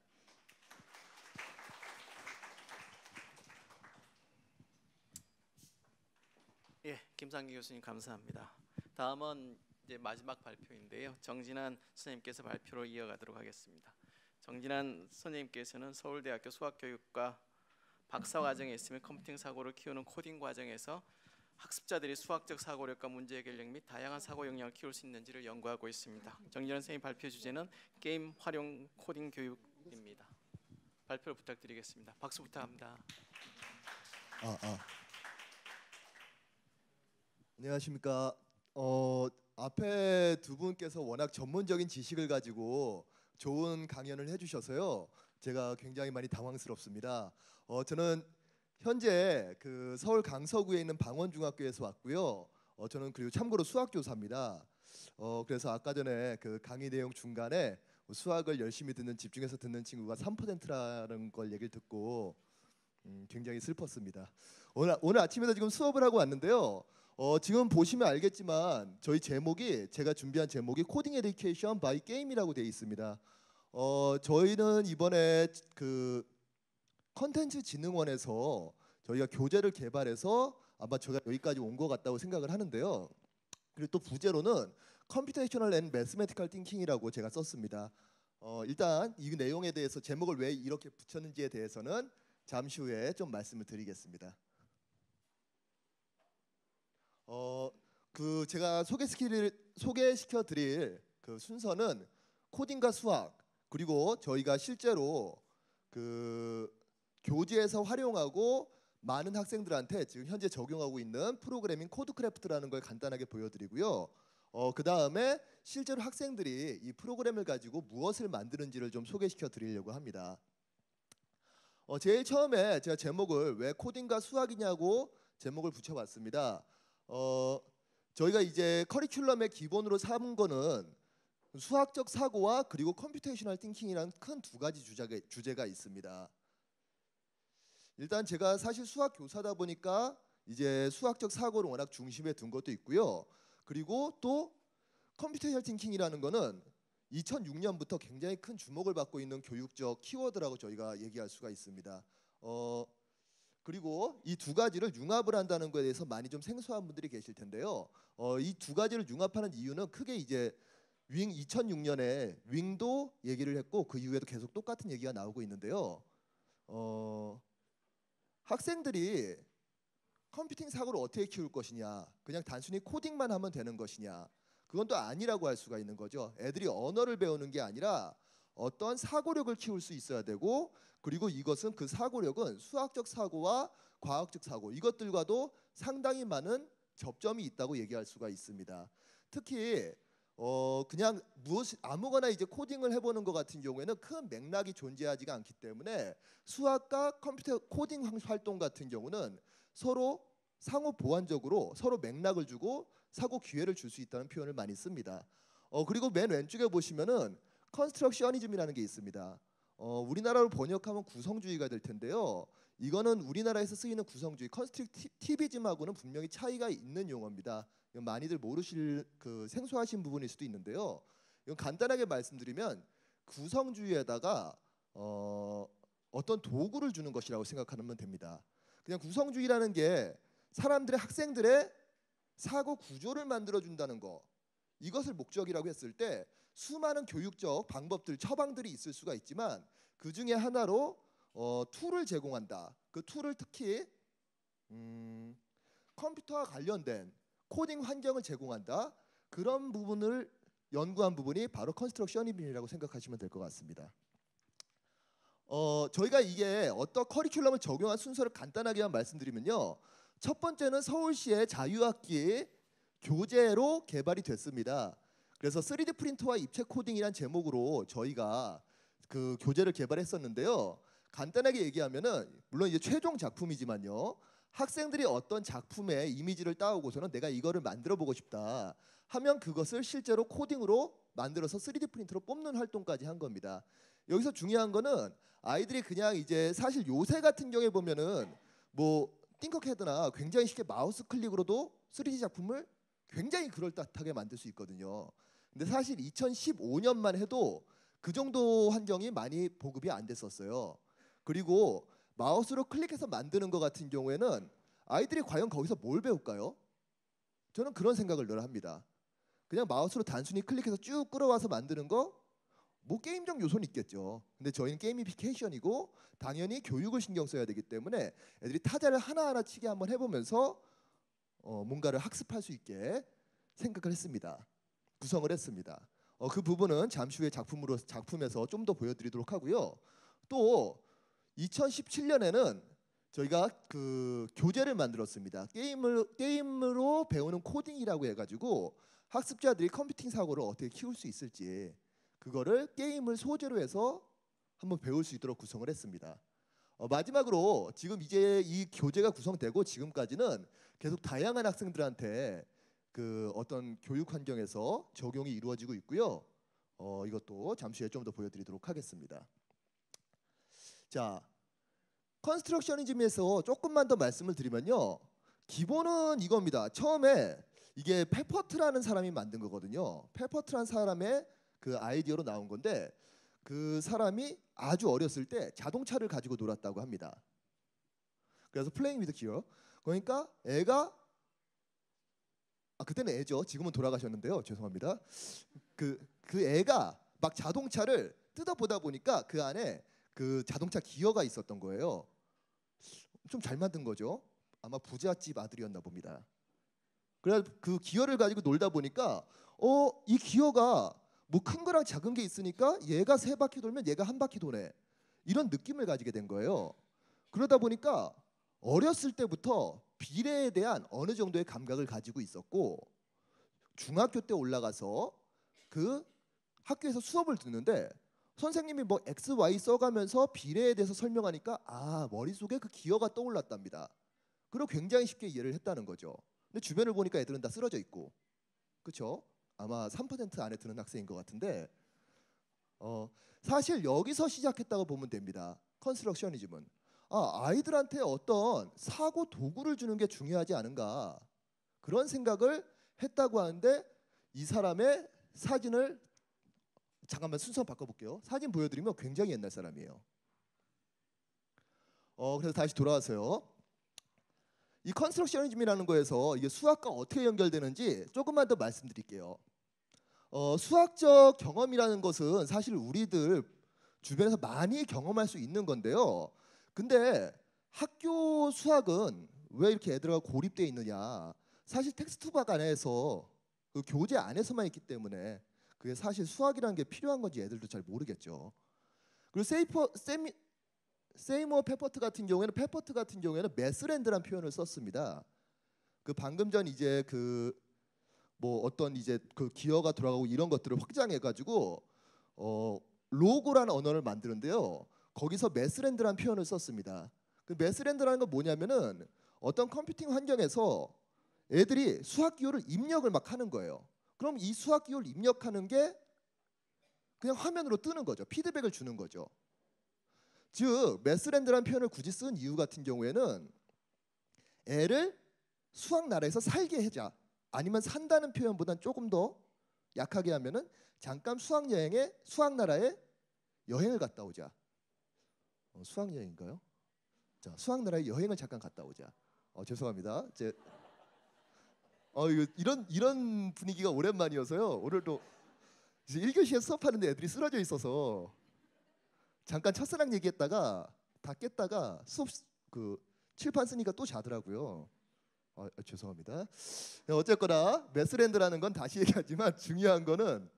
예, 김상기 교수님 감사합니다. 다음은 이제 마지막 발표인데요. 정진환 선생님께서 발표로 이어가도록 하겠습니다. 정진환 선생님께서는 서울대학교 수학교육과 박사과정에 있으며 컴퓨팅 사고를 키우는 코딩 과정에서 학습자들이 수학적 사고력과 문제 해결력 및 다양한 사고 역량을 키울 수 있는지를 연구하고 있습니다. 정진환 선생님 발표 주제는 게임 활용 코딩 교육입니다. 발표를 부탁드리겠습니다. 박수 부탁합니다. 안녕하십니까. 앞에 두 분께서 워낙 전문적인 지식을 가지고 좋은 강연을 해주셔서요. 제가 굉장히 많이 당황스럽습니다. 저는 현재 그 서울 강서구에 있는 방원중학교에서 왔고요. 저는 그리고 참고로 수학교사입니다. 그래서 아까 전에 그 강의 내용 중간에 수학을 열심히 집중해서 듣는 친구가 3%라는 걸 얘기를 듣고 굉장히 슬펐습니다. 오늘 아침에도 지금 수업을 하고 왔는데요. 지금 보시면 알겠지만 저희 제목이 제가 준비한 제목이 코딩 에듀케이션 바이 게임이라고 되어 있습니다. 저희는 이번에 그 컨텐츠 진흥원에서 저희가 교재를 개발해서 아마 제가 여기까지 온 것 같다고 생각을 하는데요. 그리고 또 부제로는 컴퓨테이셔널 앤 매스메티컬 띵킹이라고 제가 썼습니다. 일단 이 내용에 대해서 제목을 왜 이렇게 붙였는지에 대해서는 잠시 후에 좀 말씀을 드리겠습니다. 그 제가 소개시켜 드릴 그 순서는 코딩과 수학 그리고 저희가 실제로 그 교재에서 활용하고 많은 학생들한테 지금 현재 적용하고 있는 프로그래밍 코드크래프트라는 걸 간단하게 보여드리고요. 그 다음에 실제로 학생들이 이 프로그램을 가지고 무엇을 만드는지를 좀 소개시켜 드리려고 합니다. 제일 처음에 제가 제목을 왜 코딩과 수학이냐고 제목을 붙여봤습니다. 저희가 이제 커리큘럼의 기본으로 삼은 거는 수학적 사고와 그리고 컴퓨테이셔널 띵킹이라는 큰 두 가지 주제가 있습니다. 일단 제가 사실 수학 교사다 보니까 이제 수학적 사고를 워낙 중심에 둔 것도 있고요. 그리고 또 컴퓨테이션 팅킹이라는 거는 2006년부터 굉장히 큰 주목을 받고 있는 교육적 키워드라고 저희가 얘기할 수가 있습니다. 그리고 이 두 가지를 융합을 한다는 것에 대해서 많이 좀 생소한 분들이 계실 텐데요. 이 두 가지를 융합하는 이유는 크게 이제 2006년에 윙도 얘기를 했고 그 이후에도 계속 똑같은 얘기가 나오고 있는데요. 학생들이 컴퓨팅 사고를 어떻게 키울 것이냐, 그냥 단순히 코딩만 하면 되는 것이냐, 그건 또 아니라고 할 수가 있는 거죠. 애들이 언어를 배우는 게 아니라 어떤 사고력을 키울 수 있어야 되고, 그리고 이것은 그 사고력은 수학적 사고와 과학적 사고 이것들과도 상당히 많은 접점이 있다고 얘기할 수가 있습니다. 특히 그냥 아무거나 이제 코딩을 해보는 것 같은 경우에는 큰 맥락이 존재하지가 않기 때문에 수학과 컴퓨터 코딩 활동 같은 경우는 서로 상호 보완적으로 서로 맥락을 주고 사고 기회를 줄 수 있다는 표현을 많이 씁니다. 그리고 맨 왼쪽에 보시면은 컨스트럭셔니즘이라는 게 있습니다. 우리나라로 번역하면 구성주의가 될 텐데요. 이거는 우리나라에서 쓰이는 구성주의, 컨스트럭티비즘하고는 분명히 차이가 있는 용어입니다. 이건 많이들 모르실 그 생소하신 부분일 수도 있는데요. 이건 간단하게 말씀드리면 구성주의에다가 어떤 도구를 주는 것이라고 생각하면 됩니다. 그냥 구성주의라는 게 사람들의 학생들의 사고 구조를 만들어 준다는 거, 이것을 목적이라고 했을 때 수많은 교육적 방법들, 처방들이 있을 수가 있지만 그 중에 하나로 툴을 제공한다. 그 툴을 특히 컴퓨터와 관련된 코딩 환경을 제공한다. 그런 부분을 연구한 부분이 바로 컨스트럭셔니즘이라고 생각하시면 될 것 같습니다. 저희가 이게 어떤 커리큘럼을 적용한 순서를 간단하게만 말씀드리면요. 첫 번째는 서울시의 자유학기 교재로 개발이 됐습니다. 그래서 3D 프린터와 입체 코딩이란 제목으로 저희가 그 교재를 개발했었는데요. 간단하게 얘기하면은 물론 이제 최종 작품이지만요. 학생들이 어떤 작품의 이미지를 따오고서는 내가 이거를 만들어 보고 싶다 하면 그것을 실제로 코딩으로 만들어서 3D 프린터로 뽑는 활동까지 한 겁니다. 여기서 중요한 거는 아이들이 그냥 이제 사실 요새 같은 경우에 보면은 뭐 띵커캐드나 굉장히 쉽게 마우스 클릭으로도 3D 작품을 굉장히 그럴듯하게 만들 수 있거든요. 근데 사실 2015년만 해도 그 정도 환경이 많이 보급이 안 됐었어요. 그리고 마우스로 클릭해서 만드는 것 같은 경우에는 아이들이 과연 거기서 뭘 배울까요? 저는 그런 생각을 늘 합니다. 그냥 마우스로 단순히 클릭해서 쭉 끌어와서 만드는 거, 뭐 게임적 요소는 있겠죠. 근데 저희는 게이미피케이션이고 당연히 교육을 신경 써야 되기 때문에 애들이 타자를 하나하나 치게 한번 해보면서 뭔가를 학습할 수 있게 생각을 했습니다. 구성을 했습니다. 그 부분은 잠시 후에 작품에서 좀 더 보여드리도록 하고요. 또 2017년에는 저희가 그 교재를 만들었습니다. 게임으로 배우는 코딩이라고 해가지고 학습자들이 컴퓨팅 사고를 어떻게 키울 수 있을지 그거를 게임을 소재로 해서 한번 배울 수 있도록 구성을 했습니다. 마지막으로 지금 이제 이 교재가 구성되고 지금까지는 계속 다양한 학생들한테 그 어떤 교육 환경에서 적용이 이루어지고 있고요. 이것도 잠시 후에 좀 더 보여드리도록 하겠습니다. 자, 컨스트럭셔니즘에서 조금만 더 말씀을 드리면요. 기본은 이겁니다. 처음에 이게 페퍼트라는 사람이 만든 거거든요. 페퍼트라는 사람의 그 아이디어로 나온 건데 그 사람이 아주 어렸을 때 자동차를 가지고 놀았다고 합니다. 그래서 플레잉 위드 기어. 그러니까 애가 그때는 애죠. 지금은 돌아가셨는데요. 죄송합니다. 그 애가 막 자동차를 뜯어보다 보니까 그 안에 그 자동차 기어가 있었던 거예요. 좀 잘 만든 거죠. 아마 부잣집 아들이었나 봅니다. 그래서 그 기어를 가지고 놀다 보니까 이 기어가 뭐 큰 거랑 작은 게 있으니까 얘가 3바퀴 돌면 얘가 1바퀴 도네. 이런 느낌을 가지게 된 거예요. 그러다 보니까 어렸을 때부터 비례에 대한 어느 정도의 감각을 가지고 있었고 중학교 때 올라가서 그 학교에서 수업을 듣는데 선생님이 뭐 X, Y 써가면서 비례에 대해서 설명하니까 머릿속에 그 기어가 떠올랐답니다. 그리고 굉장히 쉽게 이해를 했다는 거죠. 근데 주변을 보니까 애들은 다 쓰러져 있고 그렇죠? 아마 3% 안에 드는 학생인 것 같은데 사실 여기서 시작했다고 보면 됩니다. 컨스트럭셔니즘은 아이들한테 어떤 사고 도구를 주는 게 중요하지 않은가 그런 생각을 했다고 하는데 이 사람의 사진을 잠깐만 순서 바꿔볼게요. 사진 보여드리면 굉장히 옛날 사람이에요. 그래서 다시 돌아와서요. 이 컨스트럭셔니즘이라는 거에서 이게 수학과 어떻게 연결되는지 조금만 더 말씀드릴게요. 수학적 경험이라는 것은 사실 우리들 주변에서 많이 경험할 수 있는 건데요. 근데 학교 수학은 왜 이렇게 애들과 고립되어 있느냐? 사실 텍스트북 안에서 그 교재 안에서만 있기 때문에 그게 사실 수학이라는 게 필요한 건지 애들도 잘 모르겠죠. 그리고 세이머 페퍼트 같은 경우에는 메스랜드라는 표현을 썼습니다. 그 방금 전 이제 그 뭐 어떤 이제 그 기어가 돌아가고 이런 것들을 확장해 가지고 로고라는 언어를 만드는데요. 거기서 메스랜드라는 표현을 썼습니다. 그 메스랜드라는 건 뭐냐면은 어떤 컴퓨팅 환경에서 애들이 수학 기호를 입력을 막 하는 거예요. 그럼 이 수학 기호를 입력하는 게 그냥 화면으로 뜨는 거죠. 피드백을 주는 거죠. 즉 메스랜드라는 표현을 굳이 쓴 이유 같은 경우에는 애를 수학 나라에서 살게 하자, 아니면 산다는 표현보다는 조금 더 약하게 하면은 잠깐 수학 나라에 여행을 갔다 오자. 수학 여행인가요? 자, 수학 나라에 여행을 잠깐 갔다 오자. 죄송합니다. 이런 분위기가 오랜만이어서요. 오늘도 이제 1교시에 수업하는데 애들이 쓰러져 있어서 잠깐 첫사랑 얘기했다가 다 깼다가 수업 그 칠판 쓰니까 또 자더라고요. 죄송합니다. 어쨌거나 메스랜드라는 건 다시 얘기하지만 중요한 거는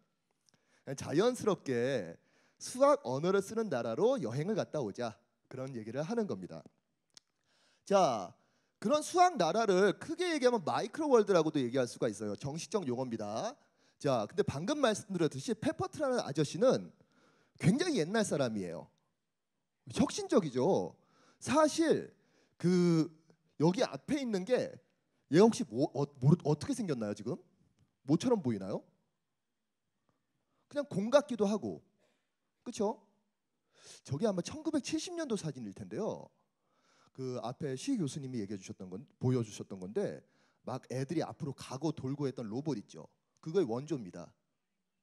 자연스럽게 수학 언어를 쓰는 나라로 여행을 갔다 오자, 그런 얘기를 하는 겁니다. 자, 그런 수학 나라를 크게 얘기하면 마이크로 월드라고도 얘기할 수가 있어요. 정식적 용어입니다. 자, 근데 방금 말씀드렸듯이 페퍼트라는 아저씨는 굉장히 옛날 사람이에요. 혁신적이죠. 사실 그 여기 앞에 있는 게 얘 혹시 어떻게 생겼나요? 지금 뭐처럼 보이나요? 그냥 공 같기도 하고, 그렇죠? 저게 아마 1970년도 사진일 텐데요. 그 앞에 시 교수님이 얘기해 주셨던 건, 보여주셨던 건데, 막 애들이 앞으로 가고 돌고 했던 로봇 있죠. 그거의 원조입니다.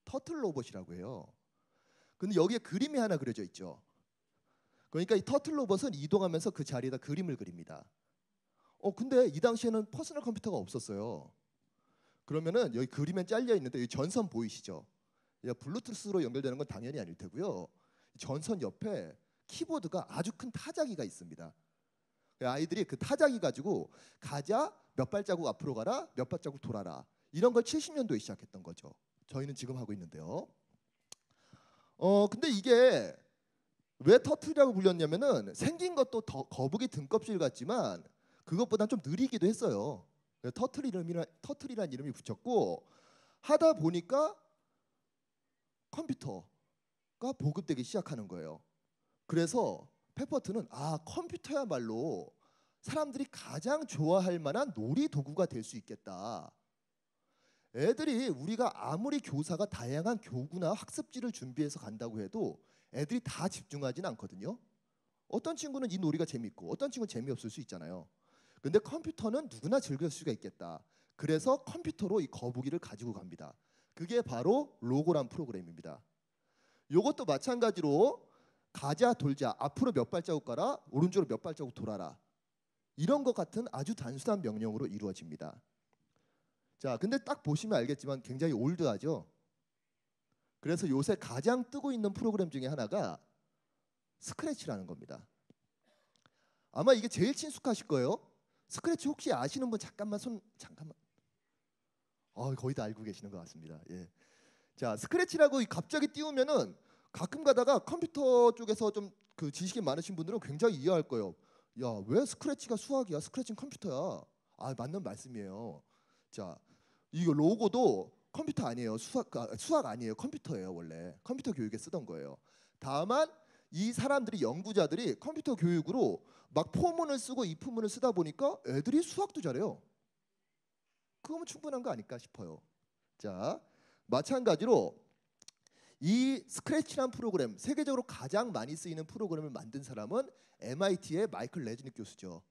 터틀 로봇이라고 해요. 근데 여기에 그림이 하나 그려져 있죠. 그러니까 이 터틀 로봇은 이동하면서 그 자리에다 그림을 그립니다. 근데 이 당시에는 퍼스널 컴퓨터가 없었어요. 그러면은 여기 그림에 잘려 있는데 이 전선 보이시죠? 블루투스로 연결되는 건 당연히 아닐 테고요. 전선 옆에 키보드가 아주 큰 타자기가 있습니다. 아이들이 그 타자기 가지고 가자, 몇 발자국 앞으로 가라, 몇 발자국 돌아라, 이런 걸 70년도에 시작했던 거죠. 저희는 지금 하고 있는데요. 근데 이게 왜 터틀이라고 불렸냐면은 생긴 것도 더 거북이 등껍질 같지만 그것보다 좀 느리기도 했어요. 터틀이라는 이름이 붙였고, 하다 보니까 컴퓨터가 보급되기 시작하는 거예요. 그래서 페퍼트는 컴퓨터야말로 사람들이 가장 좋아할 만한 놀이 도구가 될 수 있겠다. 애들이 우리가 아무리 교사가 다양한 교구나 학습지를 준비해서 간다고 해도 애들이 다 집중하진 않거든요. 어떤 친구는 이 놀이가 재밌고 어떤 친구는 재미없을 수 있잖아요. 근데 컴퓨터는 누구나 즐길 수가 있겠다. 그래서 컴퓨터로 이 거북이를 가지고 갑니다. 그게 바로 로고란 프로그램입니다. 이것도 마찬가지로 가자, 돌자, 앞으로 몇 발자국 가라, 오른쪽으로 몇 발자국 돌아라, 이런 것 같은 아주 단순한 명령으로 이루어집니다. 자, 근데 딱 보시면 알겠지만 굉장히 올드하죠. 그래서 요새 가장 뜨고 있는 프로그램 중에 하나가 스크래치라는 겁니다. 아마 이게 제일 친숙하실 거예요. 스크래치 혹시 아시는 분 잠깐만. 거의 다 알고 계시는 것 같습니다. 예. 자, 스크래치라고 갑자기 띄우면은 가끔 가다가 컴퓨터 쪽에서 좀 그 지식이 많으신 분들은 굉장히 이해할 거예요. 야, 왜 스크래치가 수학이야? 스크래치는 컴퓨터야. 맞는 말씀이에요. 자, 이거 로고도 컴퓨터 아니에요. 수학 아니에요. 컴퓨터예요. 원래 컴퓨터 교육에 쓰던 거예요. 다만 이 사람들이, 연구자들이 컴퓨터 교육으로 막 포문을 쓰고 if문을 쓰다 보니까 애들이 수학도 잘해요. 그거면 충분한 거 아닐까 싶어요. 자, 마찬가지로 이 스크래치란 프로그램, 세계적으로 가장 많이 쓰이는 프로그램을 만든 사람은 MIT의 마이클 레즈닉 교수죠.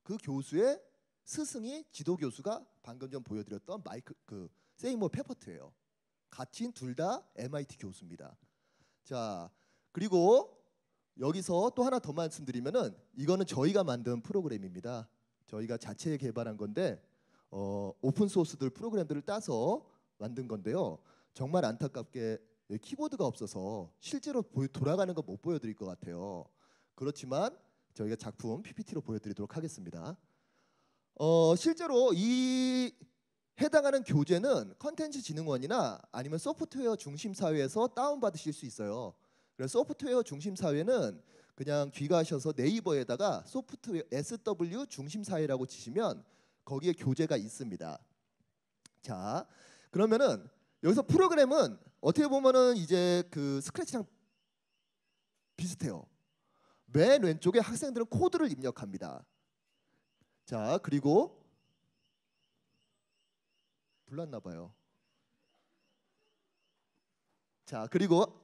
그 교수의 스승이 지도 교수가 방금 전 보여드렸던 세이머 페퍼트예요. 같은 둘 다 MIT 교수입니다. 자, 그리고 여기서 또 하나 더 말씀드리면은 이거는 저희가 만든 프로그램입니다. 저희가 자체 개발한 건데 오픈 소스들 프로그램들을 따서 만든 건데요. 정말 안타깝게 키보드가 없어서 실제로 돌아가는 거 못 보여드릴 것 같아요. 그렇지만 저희가 작품 PPT로 보여드리도록 하겠습니다. 실제로 이 해당하는 교재는 컨텐츠진흥원이나 아니면 소프트웨어 중심 사회에서 다운받으실 수 있어요. 그래서 소프트웨어 중심 사회는 그냥 귀가하셔서 네이버에다가 소프트웨어 SW 중심 사회라고 치시면 거기에 교재가 있습니다. 자, 그러면은 여기서 프로그램은 어떻게 보면은 이제 그 스크래치랑 비슷해요. 맨 왼쪽에 학생들은 코드를 입력합니다. 자, 그리고 불났나 봐요. 자, 그리고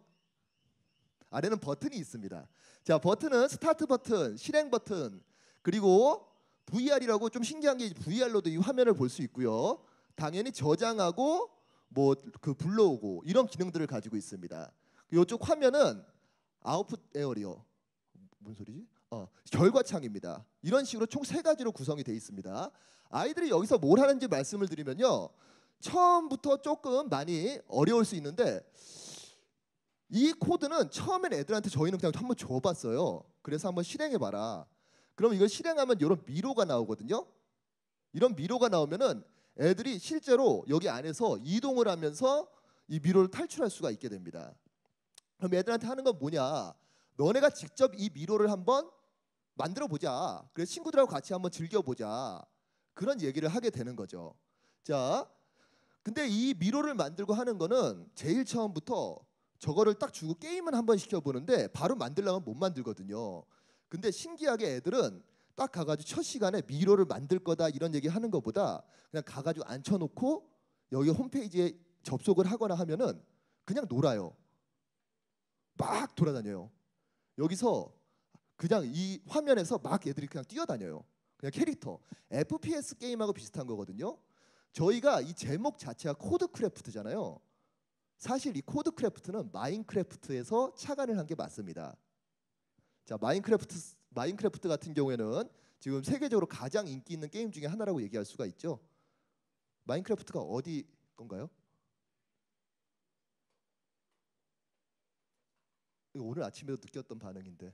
아래는 버튼이 있습니다. 자, 버튼은 스타트 버튼, 실행 버튼, 그리고 VR이라고 좀 신기한 게 VR로도 이 화면을 볼 수 있고요. 당연히 저장하고 뭐 그 불러오고 이런 기능들을 가지고 있습니다. 이쪽 화면은 아웃풋 에어리어, 뭔 소리지? 결과창입니다. 이런 식으로 총 3가지로 구성이 되어 있습니다. 아이들이 여기서 뭘 하는지 말씀을 드리면요. 처음부터 조금 많이 어려울 수 있는데 이 코드는 처음엔 애들한테 저희는 그냥 한번 줘봤어요. 그래서 한번 실행해봐라. 그럼 이걸 실행하면 이런 미로가 나오거든요. 이런 미로가 나오면은 애들이 실제로 여기 안에서 이동을 하면서 이 미로를 탈출할 수가 있게 됩니다. 그럼 애들한테 하는 건 뭐냐? 너네가 직접 이 미로를 한번 만들어 보자. 그래서 친구들하고 같이 한번 즐겨보자. 그런 얘기를 하게 되는 거죠. 자, 근데 이 미로를 만들고 하는 거는 제일 처음부터 저거를 딱 주고 게임은 한번 시켜보는데 바로 만들려면 못 만들거든요. 근데 신기하게 애들은 딱 가가지고 첫 시간에 미로를 만들 거다 이런 얘기 하는 것보다 그냥 가가지고 앉혀놓고 여기 홈페이지에 접속을 하거나 하면은 그냥 놀아요. 막 돌아다녀요. 여기서 그냥 이 화면에서 막 애들이 그냥 뛰어다녀요. 그냥 캐릭터. FPS 게임하고 비슷한 거거든요. 저희가 이 제목 자체가 코드크래프트잖아요. 사실 이 코드크래프트는 마인크래프트에서 착안을 한 게 맞습니다. 자, 마인크래프트 같은 경우에는 지금 세계적으로 가장 인기 있는 게임 중에 하나라고 얘기할 수가 있죠. 마인크래프트가 어디 건가요? 이거 오늘 아침에도 느꼈던 반응인데.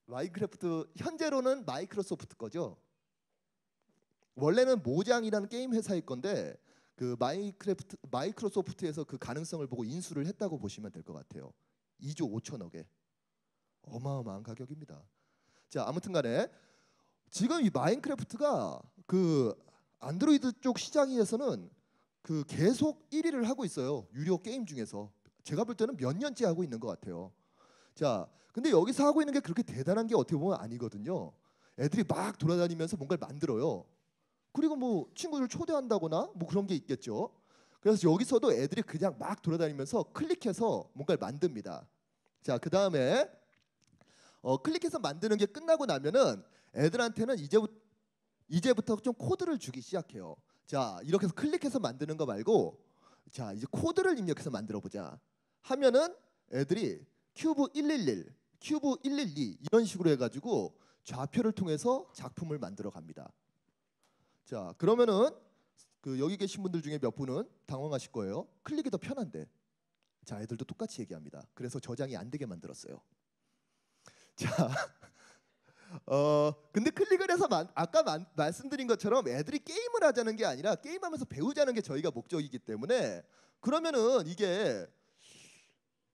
마인크래프트 현재로는 마이크로소프트 거죠. 원래는 모장이라는 게임 회사일 건데 그 마이크로소프트에서 그 가능성을 보고 인수를 했다고 보시면 될 것 같아요. 2조 5천억에 어마어마한 가격입니다. 자, 아무튼간에 지금 이 마인크래프트가 그 안드로이드 쪽 시장에서는 그 계속 1위를 하고 있어요. 유료 게임 중에서 제가 볼 때는 몇 년째 하고 있는 것 같아요. 자, 근데 여기서 하고 있는 게 그렇게 대단한 게 어떻게 보면 아니거든요. 애들이 막 돌아다니면서 뭔가를 만들어요. 그리고 뭐 친구들 초대한다거나 뭐 그런 게 있겠죠. 그래서 여기서도 애들이 그냥 막 돌아다니면서 클릭해서 뭔가를 만듭니다. 자, 그 다음에 클릭해서 만드는 게 끝나고 나면은 애들한테는 이제부터 좀 코드를 주기 시작해요. 자, 이렇게 해서 클릭해서 만드는 거 말고 자, 이제 코드를 입력해서 만들어 보자 하면은 애들이 큐브 111, 큐브 112 이런 식으로 해가지고 좌표를 통해서 작품을 만들어 갑니다. 자, 그러면은 그 여기 계신 분들 중에 몇 분은 당황하실 거예요. 클릭이 더 편한데. 자, 애들도 똑같이 얘기합니다. 그래서 저장이 안 되게 만들었어요. 자, 근데 클릭을 해서 아까 말씀드린 것처럼 애들이 게임을 하자는 게 아니라 게임하면서 배우자는 게 저희가 목적이기 때문에 그러면은 이게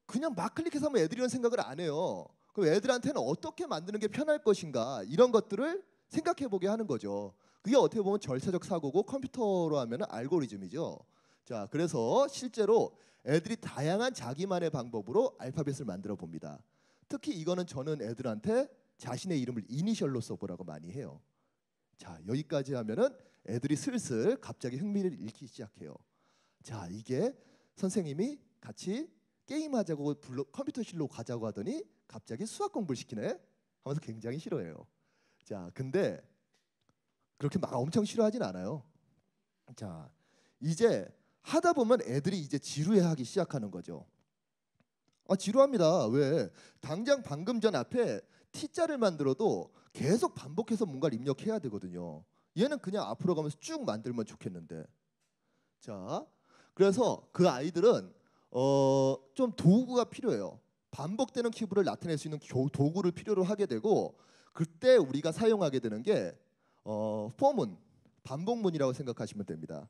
그냥 막 클릭해서 하면 애들이 이런 생각을 안 해요. 그럼 애들한테는 어떻게 만드는 게 편할 것인가 이런 것들을 생각해 보게 하는 거죠. 그게 어떻게 보면 절차적 사고고 컴퓨터로 하면 알고리즘이죠. 자, 그래서 실제로 애들이 다양한 자기만의 방법으로 알파벳을 만들어 봅니다. 특히 이거는 저는 애들한테 자신의 이름을 이니셜로 써보라고 많이 해요. 자, 여기까지 하면은 애들이 슬슬 갑자기 흥미를 잃기 시작해요. 자, 이게 선생님이 같이 게임하자고 컴퓨터실로 가자고 하더니 갑자기 수학 공부를 시키네 하면서 굉장히 싫어해요. 자, 근데 그렇게 막 엄청 싫어하진 않아요. 자, 이제 하다 보면 애들이 이제 지루해하기 시작하는 거죠. 지루합니다. 왜? 당장 방금 전 앞에 T자를 만들어도 계속 반복해서 뭔가를 입력해야 되거든요. 얘는 그냥 앞으로 가면서 쭉 만들면 좋겠는데. 자, 그래서 그 아이들은 좀 도구가 필요해요. 반복되는 큐브를 나타낼 수 있는 도구를 필요로 하게 되고, 그때 우리가 사용하게 되는 게 for문, 반복문이라고 생각하시면 됩니다.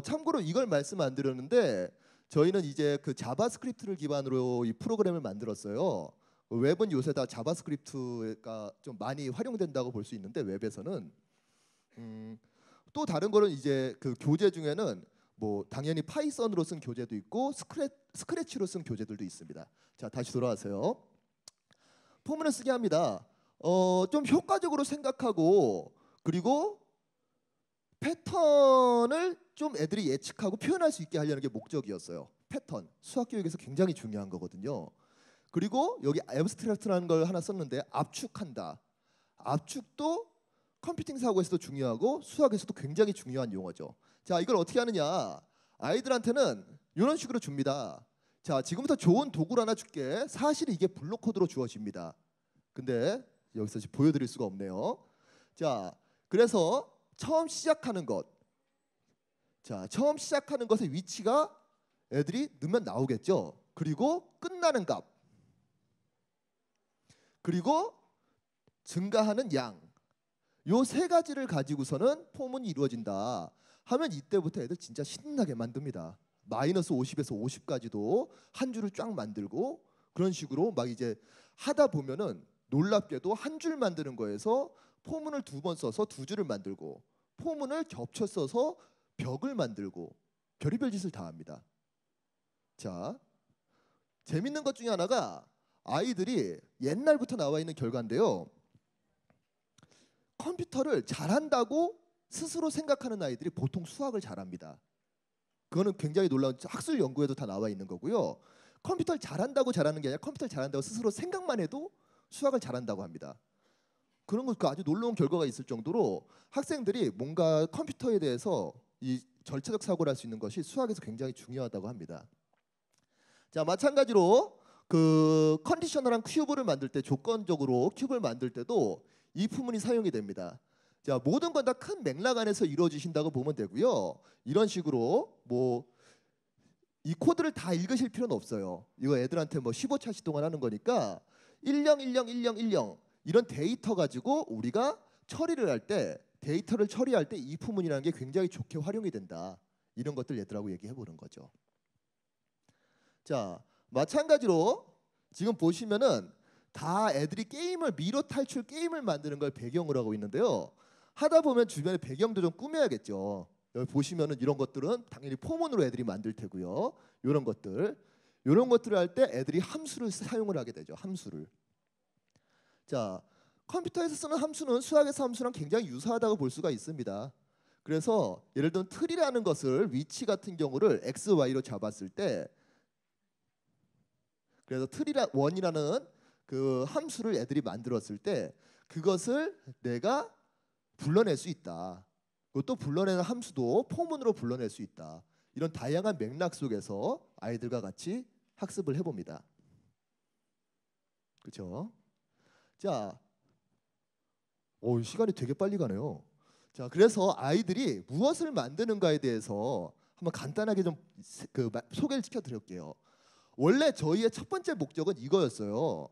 참고로 이걸 말씀 안 드렸는데, 저희는 이제 그 자바스크립트를 기반으로 이 프로그램을 만들었어요. 웹은 요새 다 자바스크립트가 좀 많이 활용된다고 볼 수 있는데, 웹에서는 또 다른 거는 이제 그 교재 중에는 뭐 당연히 파이썬으로 쓴 교재도 있고 스크래치로 쓴 교재들도 있습니다. 자, 다시 돌아와서요. 포문을 쓰게 합니다. 좀 효과적으로 생각하고, 그리고 패턴을 좀 애들이 예측하고 표현할 수 있게 하려는 게 목적이었어요. 패턴, 수학 교육에서 굉장히 중요한 거거든요. 그리고 여기 앱스트랙트라는 걸 하나 썼는데, 압축한다. 압축도 컴퓨팅 사고에서도 중요하고 수학에서도 굉장히 중요한 용어죠. 자, 이걸 어떻게 하느냐? 아이들한테는 이런 식으로 줍니다. 자, 지금부터 좋은 도구를 하나 줄게. 사실 이게 블록 코드로 주어집니다. 근데 여기서 지금 보여드릴 수가 없네요. 자, 그래서 처음 시작하는 것. 자, 처음 시작하는 것의 위치가 애들이 넣으면 나오겠죠. 그리고 끝나는 값. 그리고 증가하는 양. 요 세 가지를 가지고서는 포문이 이루어진다 하면, 이때부터 애들 진짜 신나게 만듭니다. 마이너스 50에서 50까지도 한 줄을 쫙 만들고, 그런 식으로 막 이제 하다 보면은 놀랍게도 한 줄 만드는 거에서 포문을 두 번 써서 두 줄을 만들고, 포문을 겹쳐 써서 벽을 만들고, 별의별 짓을 다 합니다. 자, 재밌는 것 중에 하나가 아이들이 옛날부터 나와 있는 결과인데요. 컴퓨터를 잘한다고 스스로 생각하는 아이들이 보통 수학을 잘합니다. 그거는 굉장히 놀라운, 학술 연구에도 다 나와 있는 거고요. 컴퓨터를 잘한다고 잘하는 게 아니라 컴퓨터를 잘한다고 스스로 생각만 해도 수학을 잘한다고 합니다. 그런 거 아주 놀라운 결과가 있을 정도로 학생들이 뭔가 컴퓨터에 대해서 이 절차적 사고를 할 수 있는 것이 수학에서 굉장히 중요하다고 합니다. 자, 마찬가지로 그 컨디셔널한 큐브를 만들 때, 조건적으로 큐브를 만들 때도 이 부분이 사용이 됩니다. 자, 모든 건 다 큰 맥락 안에서 이루어지신다고 보면 되고요. 이런 식으로 뭐 이 코드를 다 읽으실 필요는 없어요. 이거 애들한테 뭐 15차시 동안 하는 거니까 10101010 이런 데이터 가지고 우리가 처리를 할 때, 데이터를 처리할 때 이 부분이라는 게 굉장히 좋게 활용이 된다. 이런 것들 얘들하고 얘기해 보는 거죠. 자, 마찬가지로 지금 보시면은 다 애들이 게임을, 미로 탈출 게임을 만드는 걸 배경으로 하고 있는데요. 하다 보면 주변에 배경도 좀 꾸며야겠죠. 여기 보시면은 이런 것들은 당연히 포문으로 애들이 만들 테고요. 이런 것들을 할 때 애들이 함수를 사용을 하게 되죠. 함수를. 자, 컴퓨터에서 쓰는 함수는 수학에서 함수랑 굉장히 유사하다고 볼 수가 있습니다. 그래서 예를 들면 틀이라는 것을, 위치 같은 경우를 x, y로 잡았을 때, 그래서 원이라는 그 함수를 애들이 만들었을 때 그것을 내가 불러낼 수 있다. 그것도 불러내는 함수도 포문으로 불러낼 수 있다. 이런 다양한 맥락 속에서 아이들과 같이 학습을 해봅니다. 그렇죠? 자, 시간이 되게 빨리 가네요. 자, 그래서 아이들이 무엇을 만드는가에 대해서 한번 간단하게 좀 소개를 시켜드릴게요. 원래 저희의 첫 번째 목적은 이거였어요.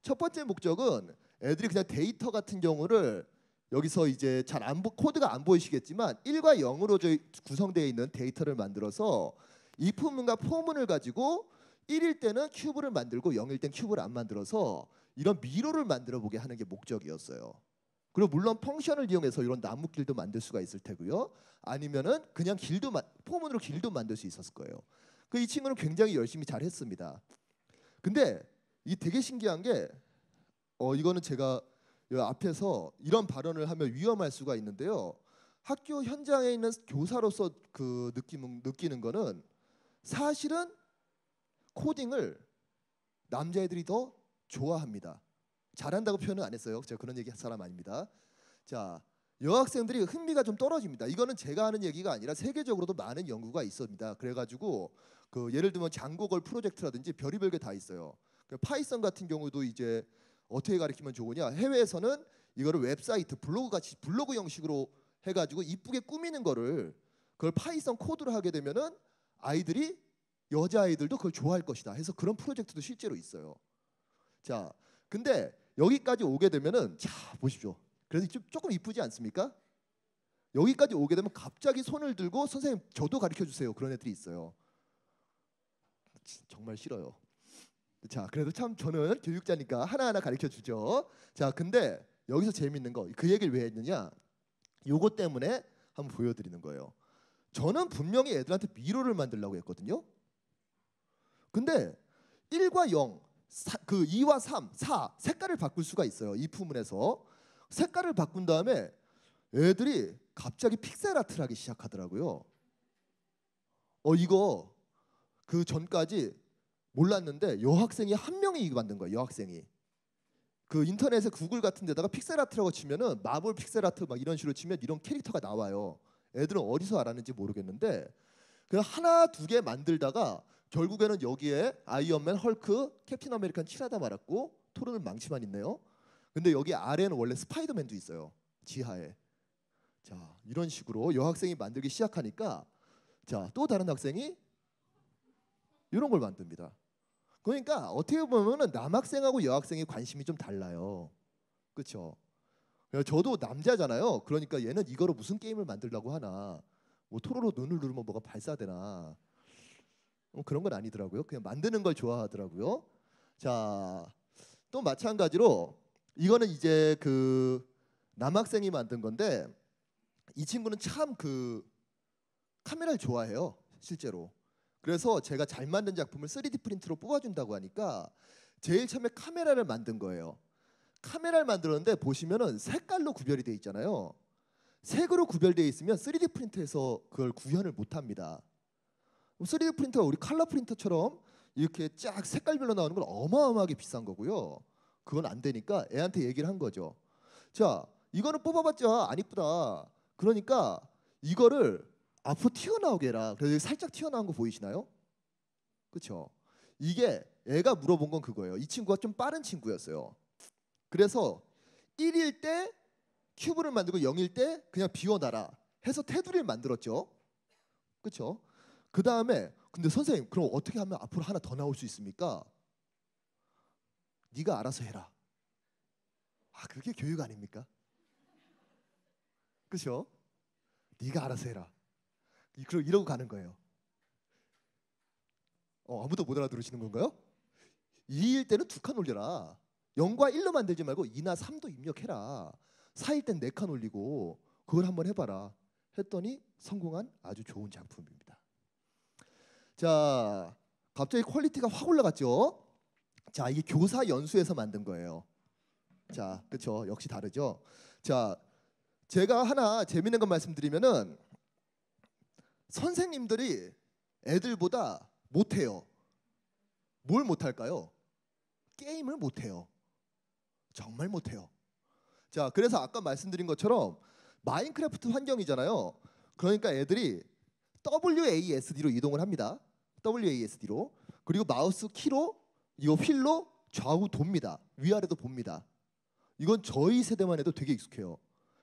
첫 번째 목적은 애들이 그냥 데이터 같은 경우를, 여기서 이제 잘 코드가 안 보이시겠지만 1과 0으로 구성되어 있는 데이터를 만들어서 if문과 for문을 가지고 1일 때는 큐브를 만들고 0일 땐 큐브를 안 만들어서 이런 미로를 만들어 보게 하는 게 목적이었어요. 그리고 물론 펑션을 이용해서 이런 나무길도 만들 수가 있을 테고요. 아니면은 그냥 포문으로 길도 만들 수 있었을 거예요. 이 친구는 굉장히 열심히 잘 했습니다. 근데 이 되게 신기한 게, 이거는 제가 앞에서 이런 발언을 하면 위험할 수가 있는데요. 학교 현장에 있는 교사로서 느끼는 거는, 사실은 코딩을 남자애들이 더 좋아합니다. 잘한다고 표현은 안 했어요. 제가 그런 얘기 할 사람 아닙니다. 자, 여학생들이 흥미가 좀 떨어집니다. 이거는 제가 하는 얘기가 아니라 세계적으로도 많은 연구가 있습니다. 그래가지고 그 예를 들면 장고걸 프로젝트라든지 별의별 게 다 있어요. 파이썬 같은 경우도 이제 어떻게 가르치면 좋으냐? 해외에서는 이거를 웹사이트 블로그 같이 블로그 형식으로 해가지고 이쁘게 꾸미는 거를 그걸 파이썬 코드로 하게 되면은 아이들이 여자 아이들도 그걸 좋아할 것이다 해서 그런 프로젝트도 실제로 있어요. 자, 근데 여기까지 오게 되면은 자 보십시오. 그래서 조금 이쁘지 않습니까? 여기까지 오게 되면 갑자기 손을 들고 선생님 저도 가르쳐 주세요. 그런 애들이 있어요. 정말 싫어요. 자, 그래도 참 저는 교육자니까 하나하나 가르쳐 주죠. 자, 근데 여기서 재밌는 거 그 얘기를 왜 했느냐? 요거 때문에 한번 보여드리는 거예요. 저는 분명히 애들한테 미로를 만들려고 했거든요. 근데 1과 0, 그 2와 3, 4 색깔을 바꿀 수가 있어요. 이 부분에서 색깔을 바꾼 다음에 애들이 갑자기 픽셀 아트를 하기 시작하더라고요. 이거 그 전까지 몰랐는데 여학생이 한 명이 이거 만든 거예요. 여학생이 그 인터넷에 구글 같은 데다가 픽셀 아트라고 치면은 마블 픽셀 아트 막 이런 식으로 치면 이런 캐릭터가 나와요. 애들은 어디서 알았는지 모르겠는데 그냥 하나 두 개 만들다가 결국에는 여기에 아이언맨, 헐크, 캡틴 아메리칸 칠하다 말았고 토론은 망치만 있네요. 근데 여기 아래는 원래 스파이더맨도 있어요. 지하에. 자, 이런 식으로 여학생이 만들기 시작하니까 자, 또 다른 학생이 이런 걸 만듭니다. 그러니까 어떻게 보면은 남학생하고 여학생의 관심이 좀 달라요. 그렇죠? 저도 남자잖아요. 그러니까 얘는 이거로 무슨 게임을 만들려고 하나? 뭐 토로로 눈을 누르면 뭐가 발사되나? 그런 건 아니더라고요. 그냥 만드는 걸 좋아하더라고요. 자, 또 마찬가지로 이거는 이제 그 남학생이 만든 건데 이 친구는 참 그 카메라를 좋아해요. 실제로. 그래서 제가 잘 만든 작품을 3D 프린트로 뽑아준다고 하니까 제일 처음에 카메라를 만든 거예요. 카메라를 만들었는데 보시면은 색깔로 구별이 돼 있잖아요. 색으로 구별되어 있으면 3D 프린터에서 그걸 구현을 못합니다. 3D 프린터가 우리 컬러 프린터처럼 이렇게 쫙 색깔별로 나오는 건 어마어마하게 비싼 거고요. 그건 안 되니까 애한테 얘기를 한 거죠. 자, 이거는 뽑아봤자 안 이쁘다. 그러니까 이거를 앞으로 튀어나오게 해라. 그래서 살짝 튀어나온 거 보이시나요? 그렇죠? 이게 애가 물어본 건 그거예요. 이 친구가 좀 빠른 친구였어요. 그래서 1일 때 큐브를 만들고 0일 때 그냥 비워놔라 해서 테두리를 만들었죠. 그렇죠? 그 다음에 근데 선생님 그럼 어떻게 하면 앞으로 하나 더 나올 수 있습니까? 네가 알아서 해라. 아, 그게 교육 아닙니까? 그렇죠? 네가 알아서 해라. 이러고 가는 거예요. 아무도 못 알아들으시는 건가요? 2일 때는 2칸 올려라. 0과 1로 만들지 말고 2나 3도 입력해라. 4일 땐 4칸 올리고 그걸 한번 해봐라. 했더니 성공한 아주 좋은 작품입니다. 자, 갑자기 퀄리티가 확 올라갔죠. 자, 이게 교사 연수에서 만든 거예요. 자, 그렇죠. 역시 다르죠. 자, 제가 하나 재밌는 거 말씀드리면은 선생님들이 애들보다 못해요. 뭘 못할까요? 게임을 못해요. 정말 못해요. 자, 그래서 아까 말씀드린 것처럼 마인크래프트 환경이잖아요. 그러니까 애들이 WASD로 이동을 합니다. WASD로. 그리고 마우스 키로 이거 휠로 좌우 돕니다. 위아래도 봅니다. 이건 저희 세대만 해도 되게 익숙해요.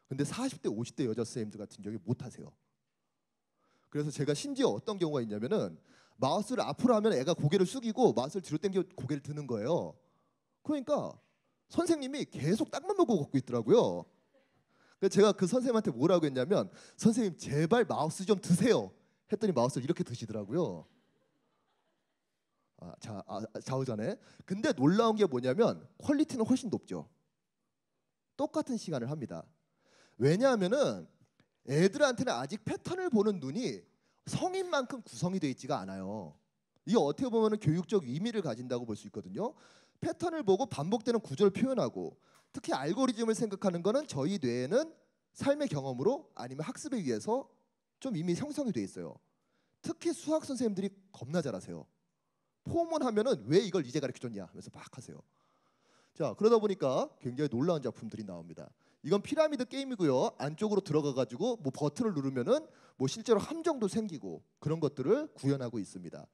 근데 40대, 50대 여자 선생님들 같은 경우에 못하세요. 그래서 제가 심지어 어떤 경우가 있냐면은 마우스를 앞으로 하면 애가 고개를 숙이고 마우스를 뒤로 당겨 고개를 드는 거예요. 그러니까 선생님이 계속 땅만 보고 걷고 있더라고요. 그래서 제가 그 선생님한테 뭐라고 했냐면 선생님 제발 마우스 좀 드세요 했더니 마우스를 이렇게 드시더라고요. 좌우전에. 근데 놀라운 게 뭐냐면 퀄리티는 훨씬 높죠. 똑같은 시간을 합니다. 왜냐하면은 애들한테는 아직 패턴을 보는 눈이 성인만큼 구성이 되어 있지가 않아요. 이게 어떻게 보면 교육적 의미를 가진다고 볼 수 있거든요. 패턴을 보고 반복되는 구조를 표현하고 특히 알고리즘을 생각하는 거는 저희 뇌에는 삶의 경험으로 아니면 학습에 의해서 좀 이미 형성이 돼 있어요. 특히 수학 선생님들이 겁나 잘하세요. 포먼 하면은 왜 이걸 이제 가르쳐줬냐 하면서 막 하세요. 자, 그러다 보니까 굉장히 놀라운 작품들이 나옵니다. 이건 피라미드 게임이고요. 안쪽으로 들어가가지고 뭐 버튼을 누르면은 뭐 실제로 함정도 생기고 그런 것들을 구현하고 있습니다.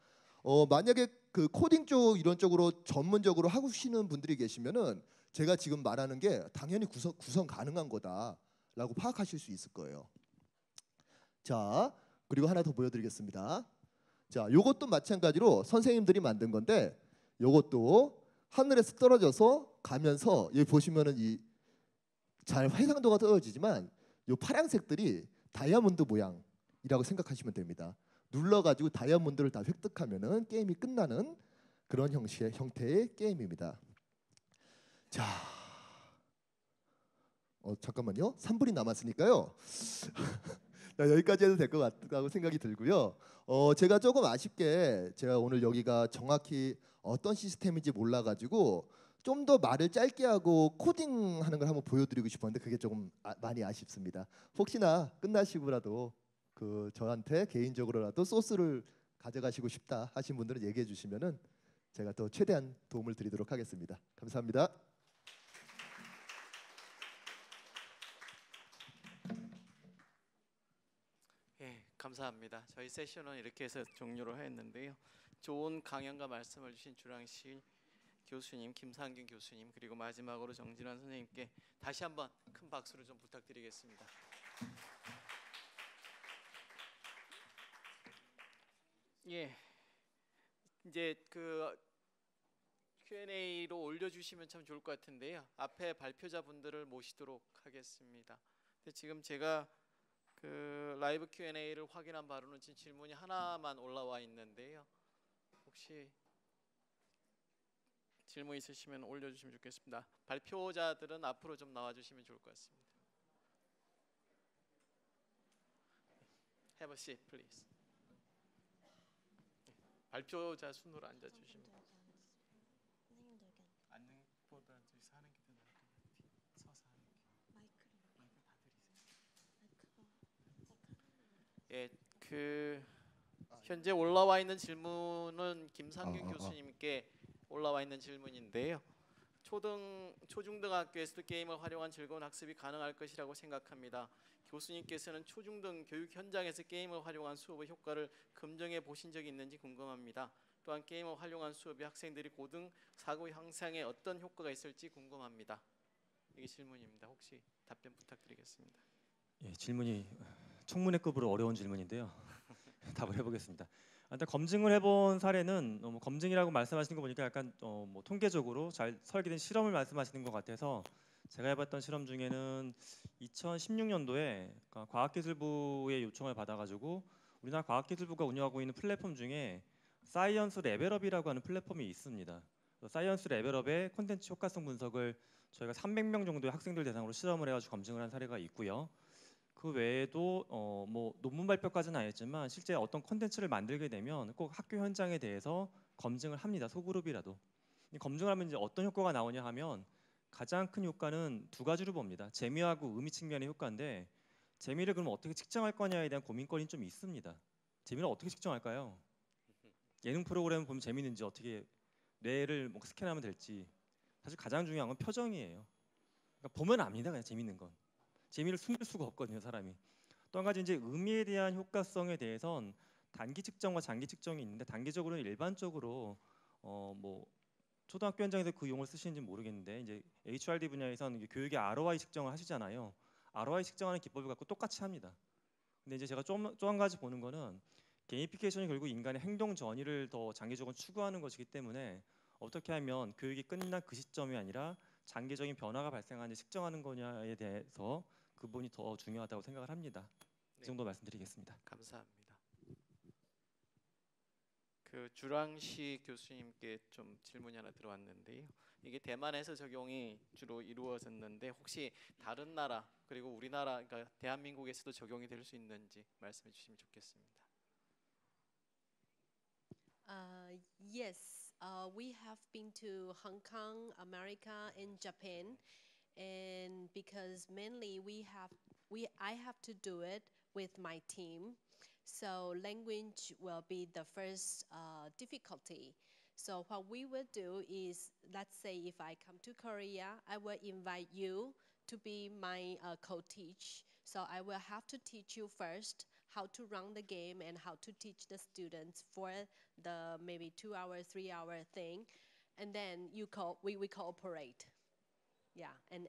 만약에 그 코딩 쪽 이런 쪽으로 전문적으로 하시는 분들이 계시면은 제가 지금 말하는 게 당연히 구성 가능한 거다라고 파악하실 수 있을 거예요. 자, 그리고 하나 더 보여드리겠습니다. 자, 요것도 마찬가지로 선생님들이 만든 건데 요것도 하늘에서 떨어져서 가면서 여기 보시면은 이 잘 해상도가 떨어지지만 요 파란색들이 다이아몬드 모양이라고 생각하시면 됩니다. 눌러가지고 다이아몬드를 다 획득하면은 게임이 끝나는 그런 형태의 게임입니다. 자, 잠깐만요. 3분이 남았으니까요. 여기까지 해도 될 것 같다고 생각이 들고요. 제가 조금 아쉽게 제가 오늘 여기가 정확히 어떤 시스템인지 몰라가지고 좀 더 말을 짧게 하고 코딩하는 걸 한번 보여드리고 싶었는데 그게 조금 많이 아쉽습니다. 혹시나 끝나시고라도 그 저한테 개인적으로라도 소스를 가져가시고 싶다 하신 분들은 얘기해 주시면은 제가 또 최대한 도움을 드리도록 하겠습니다. 감사합니다. 예, 감사합니다. 저희 세션은 이렇게 해서 종료를 했는데요. 좋은 강연과 말씀을 주신 주랑시 교수님, 김상균 교수님, 그리고 마지막으로 정진환 선생님께 다시 한번 큰 박수를 좀 부탁드리겠습니다. 예, 이제 그 Q&A로 올려주시면 참 좋을 것 같은데요. 앞에 발표자분들을 모시도록 하겠습니다. 근데 지금 제가 그 라이브 Q&A를 확인한 바로는 지금 질문이 하나만 올라와 있는데요. 혹시 질문 있으시면 올려주시면 좋겠습니다. 발표자들은 앞으로 좀 나와주시면 좋을 것 같습니다. Have a seat, please. 발표자 순으로 앉아주시면. 앉는 것보다 저기서 하는 게 더 나을 것 같아요. 서서 하는 게. 마이크 다 드리세요. 예, 그 현재 올라와 있는 질문은 김상균 교수님께 올라와 있는 질문인데요. 초중등학교에서도 게임을 활용한 즐거운 학습이 가능할 것이라고 생각합니다. 교수님께서는 초중등 교육 현장에서 게임을 활용한 수업의 효과를 검증해 보신 적이 있는지 궁금합니다. 또한 게임을 활용한 수업이 학생들이 고등 사고 향상에 어떤 효과가 있을지 궁금합니다. 이게 질문입니다. 혹시 답변 부탁드리겠습니다. 예, 질문이 청문회급으로 어려운 질문인데요. 답을 해보겠습니다. 일단 검증을 해본 사례는 검증이라고 말씀하시는 거 보니까 약간 뭐 통계적으로 잘 설계된 실험을 말씀하시는 것 같아서 제가 해봤던 실험 중에는 2016년도에 과학기술부의 요청을 받아가지고 우리나라 과학기술부가 운영하고 있는 플랫폼 중에 사이언스 레벨업이라고 하는 플랫폼이 있습니다. 사이언스 레벨업의 콘텐츠 효과성 분석을 저희가 300명 정도의 학생들 대상으로 실험을 해가지고 검증을 한 사례가 있고요. 그 외에도 뭐 논문 발표까지는 아니었지만 실제 어떤 콘텐츠를 만들게 되면 꼭 학교 현장에 대해서 검증을 합니다. 소그룹이라도. 검증을 하면 이제 어떤 효과가 나오냐 하면 가장 큰 효과는 두 가지로 봅니다. 재미하고 의미 측면의 효과인데 재미를 그럼 어떻게 측정할 거냐에 대한 고민거리는 좀 있습니다. 재미를 어떻게 측정할까요? 예능 프로그램 보면 재미있는지 어떻게 뇌를 뭐 스캔하면 될지 사실 가장 중요한 건 표정이에요. 그러니까 보면 압니다. 그냥 재밌는 건. 재미를 숨길 수가 없거든요, 사람이. 또 한 가지 이제 의미에 대한 효과성에 대해선 단기 측정과 장기 측정이 있는데 단기적으로는 일반적으로 뭐 초등학교 현장에서 그 용어를 쓰시는지 모르겠는데 이제 HRD 분야에서는 교육의 ROI 측정을 하시잖아요. ROI 측정하는 기법을 갖고 똑같이 합니다. 근데 이제 제가 좀 한 가지 보는 거는 게이미피케이션이 결국 인간의 행동 전이를 더 장기적으로 추구하는 것이기 때문에 어떻게 하면 교육이 끝난 그 시점이 아니라 장기적인 변화가 발생하는지 측정하는 거냐에 대해서 그 부분이 더 중요하다고 생각을 합니다. 이 정도 말씀드리겠습니다. 감사합니다. 그 주랑시 교수님께 좀 질문이 하나 들어왔는데요. 이게 대만에서 적용이 주로 이루어졌는데 혹시 다른 나라 그리고 우리나라 그러니까 대한민국에서도 적용이 될 수 있는지 말씀해 주시면 좋겠습니다. Yes, we have been to Hong Kong, America, and Japan, and because mainly I have to do it with my team, so language will be the first difficulty. So what we will do is, let's say if I come to Korea, I will invite you to be my co-teach. So I will have to teach you first how to run the game and how to teach the students for the maybe 2-hour, 3-hour thing, and then we cooperate. Yeah, and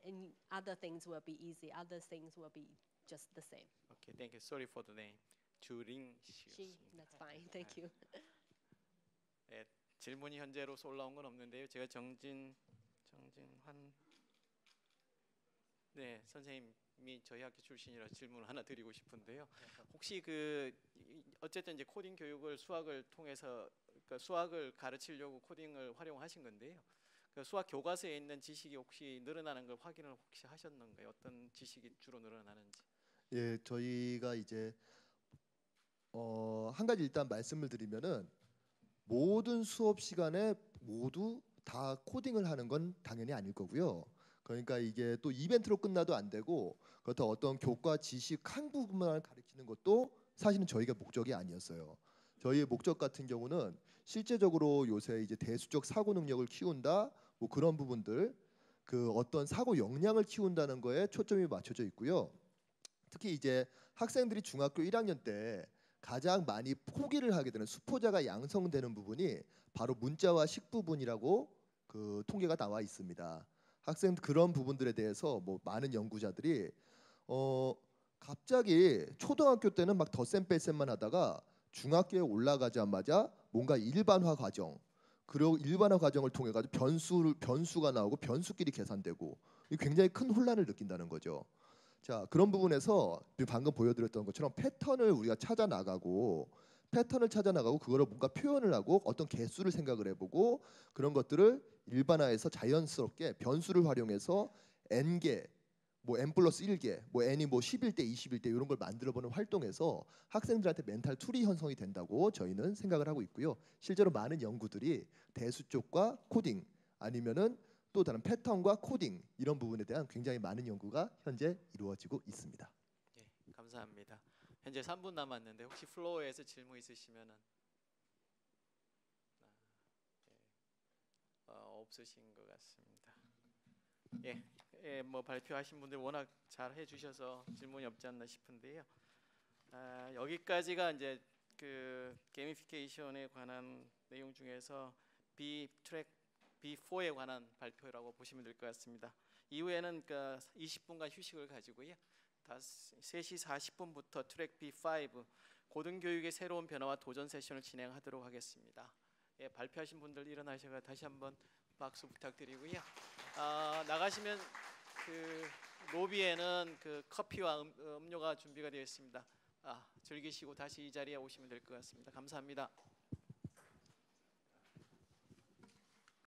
other things will be easy. Other things will be just the same. Okay, thank you. Sorry for the name. 주링 She, 씨였습니다. that's fine. Thank you. 네, 질문이 현재로서 올라온 건 없는데요. 제가 정진환 네, 선생님이 저희 학교 출신이라 질문을 하나 드리고 싶은데요. 혹시 어쨌든 이제 코딩 교육을 수학을 통해서 그러니까 수학을 가르치려고 코딩을 활용하신 건데요. 그 수학 교과서에 있는 지식이 혹시 늘어나는 걸 확인을 혹시 하셨는가요? 어떤 지식이 주로 늘어나는지? 예, 저희가 이제 한 가지 일단 말씀을 드리면은 모든 수업 시간에 모두 다 코딩을 하는 건 당연히 아닐 거고요. 그러니까 이게 또 이벤트로 끝나도 안 되고 그렇다고 어떤 교과 지식 한 부분만 가르치는 것도 사실은 저희가 목적이 아니었어요. 저희의 목적 같은 경우는 실제적으로 요새 이제 대수적 사고 능력을 키운다 뭐 그런 부분들 그 어떤 사고 역량을 키운다는 거에 초점이 맞춰져 있고요. 특히 이제 학생들이 중학교 1학년 때 가장 많이 포기를 하게 되는 수포자가 양성되는 부분이 바로 문자와 식 부분이라고 그 통계가 나와 있습니다. 학생 그런 부분들에 대해서 뭐 많은 연구자들이 갑자기 초등학교 때는 막 덧셈 뺄셈만 하다가 중학교에 올라가자마자 뭔가 일반화 과정 그리고 일반화 과정을 통해 가지고 변수가 나오고 변수끼리 계산되고 굉장히 큰 혼란을 느낀다는 거죠. 자, 그런 부분에서 방금 보여드렸던 것처럼 패턴을 우리가 찾아 나가고 그거를 뭔가 표현을 하고 어떤 개수를 생각을 해보고 그런 것들을 일반화해서 자연스럽게 변수를 활용해서 n개 뭐 n 플러스 1개, 뭐 n이 뭐 11대, 21대 이런 걸 만들어보는 활동에서 학생들한테 멘탈 툴이 형성이 된다고 저희는 생각을 하고 있고요. 실제로 많은 연구들이 대수 쪽과 코딩 아니면은 또 다른 패턴과 코딩 이런 부분에 대한 굉장히 많은 연구가 현재 이루어지고 있습니다. 네, 감사합니다. 현재 3분 남았는데 혹시 플로어에서 질문 있으시면은 없으신 것 같습니다. 뭐 발표하신 분들 워낙 잘 해주셔서 질문이 없지 않나 싶은데요. 여기까지가 이제 그 게이미피케이션에 관한 내용 중에서 트랙 B4에 관한 발표라고 보시면 될 것 같습니다. 이후에는 20분간 휴식을 가지고요. 3시 40분부터 트랙 B5 고등교육의 새로운 변화와 도전 세션을 진행하도록 하겠습니다. 발표하신 분들 일어나셔서 다시 한번 박수 부탁드리고요. 나가시면 그 로비에는 그 커피와 음료가 준비가 되어 있습니다. 즐기시고 다시 이 자리에 오시면 될 것 같습니다. 감사합니다.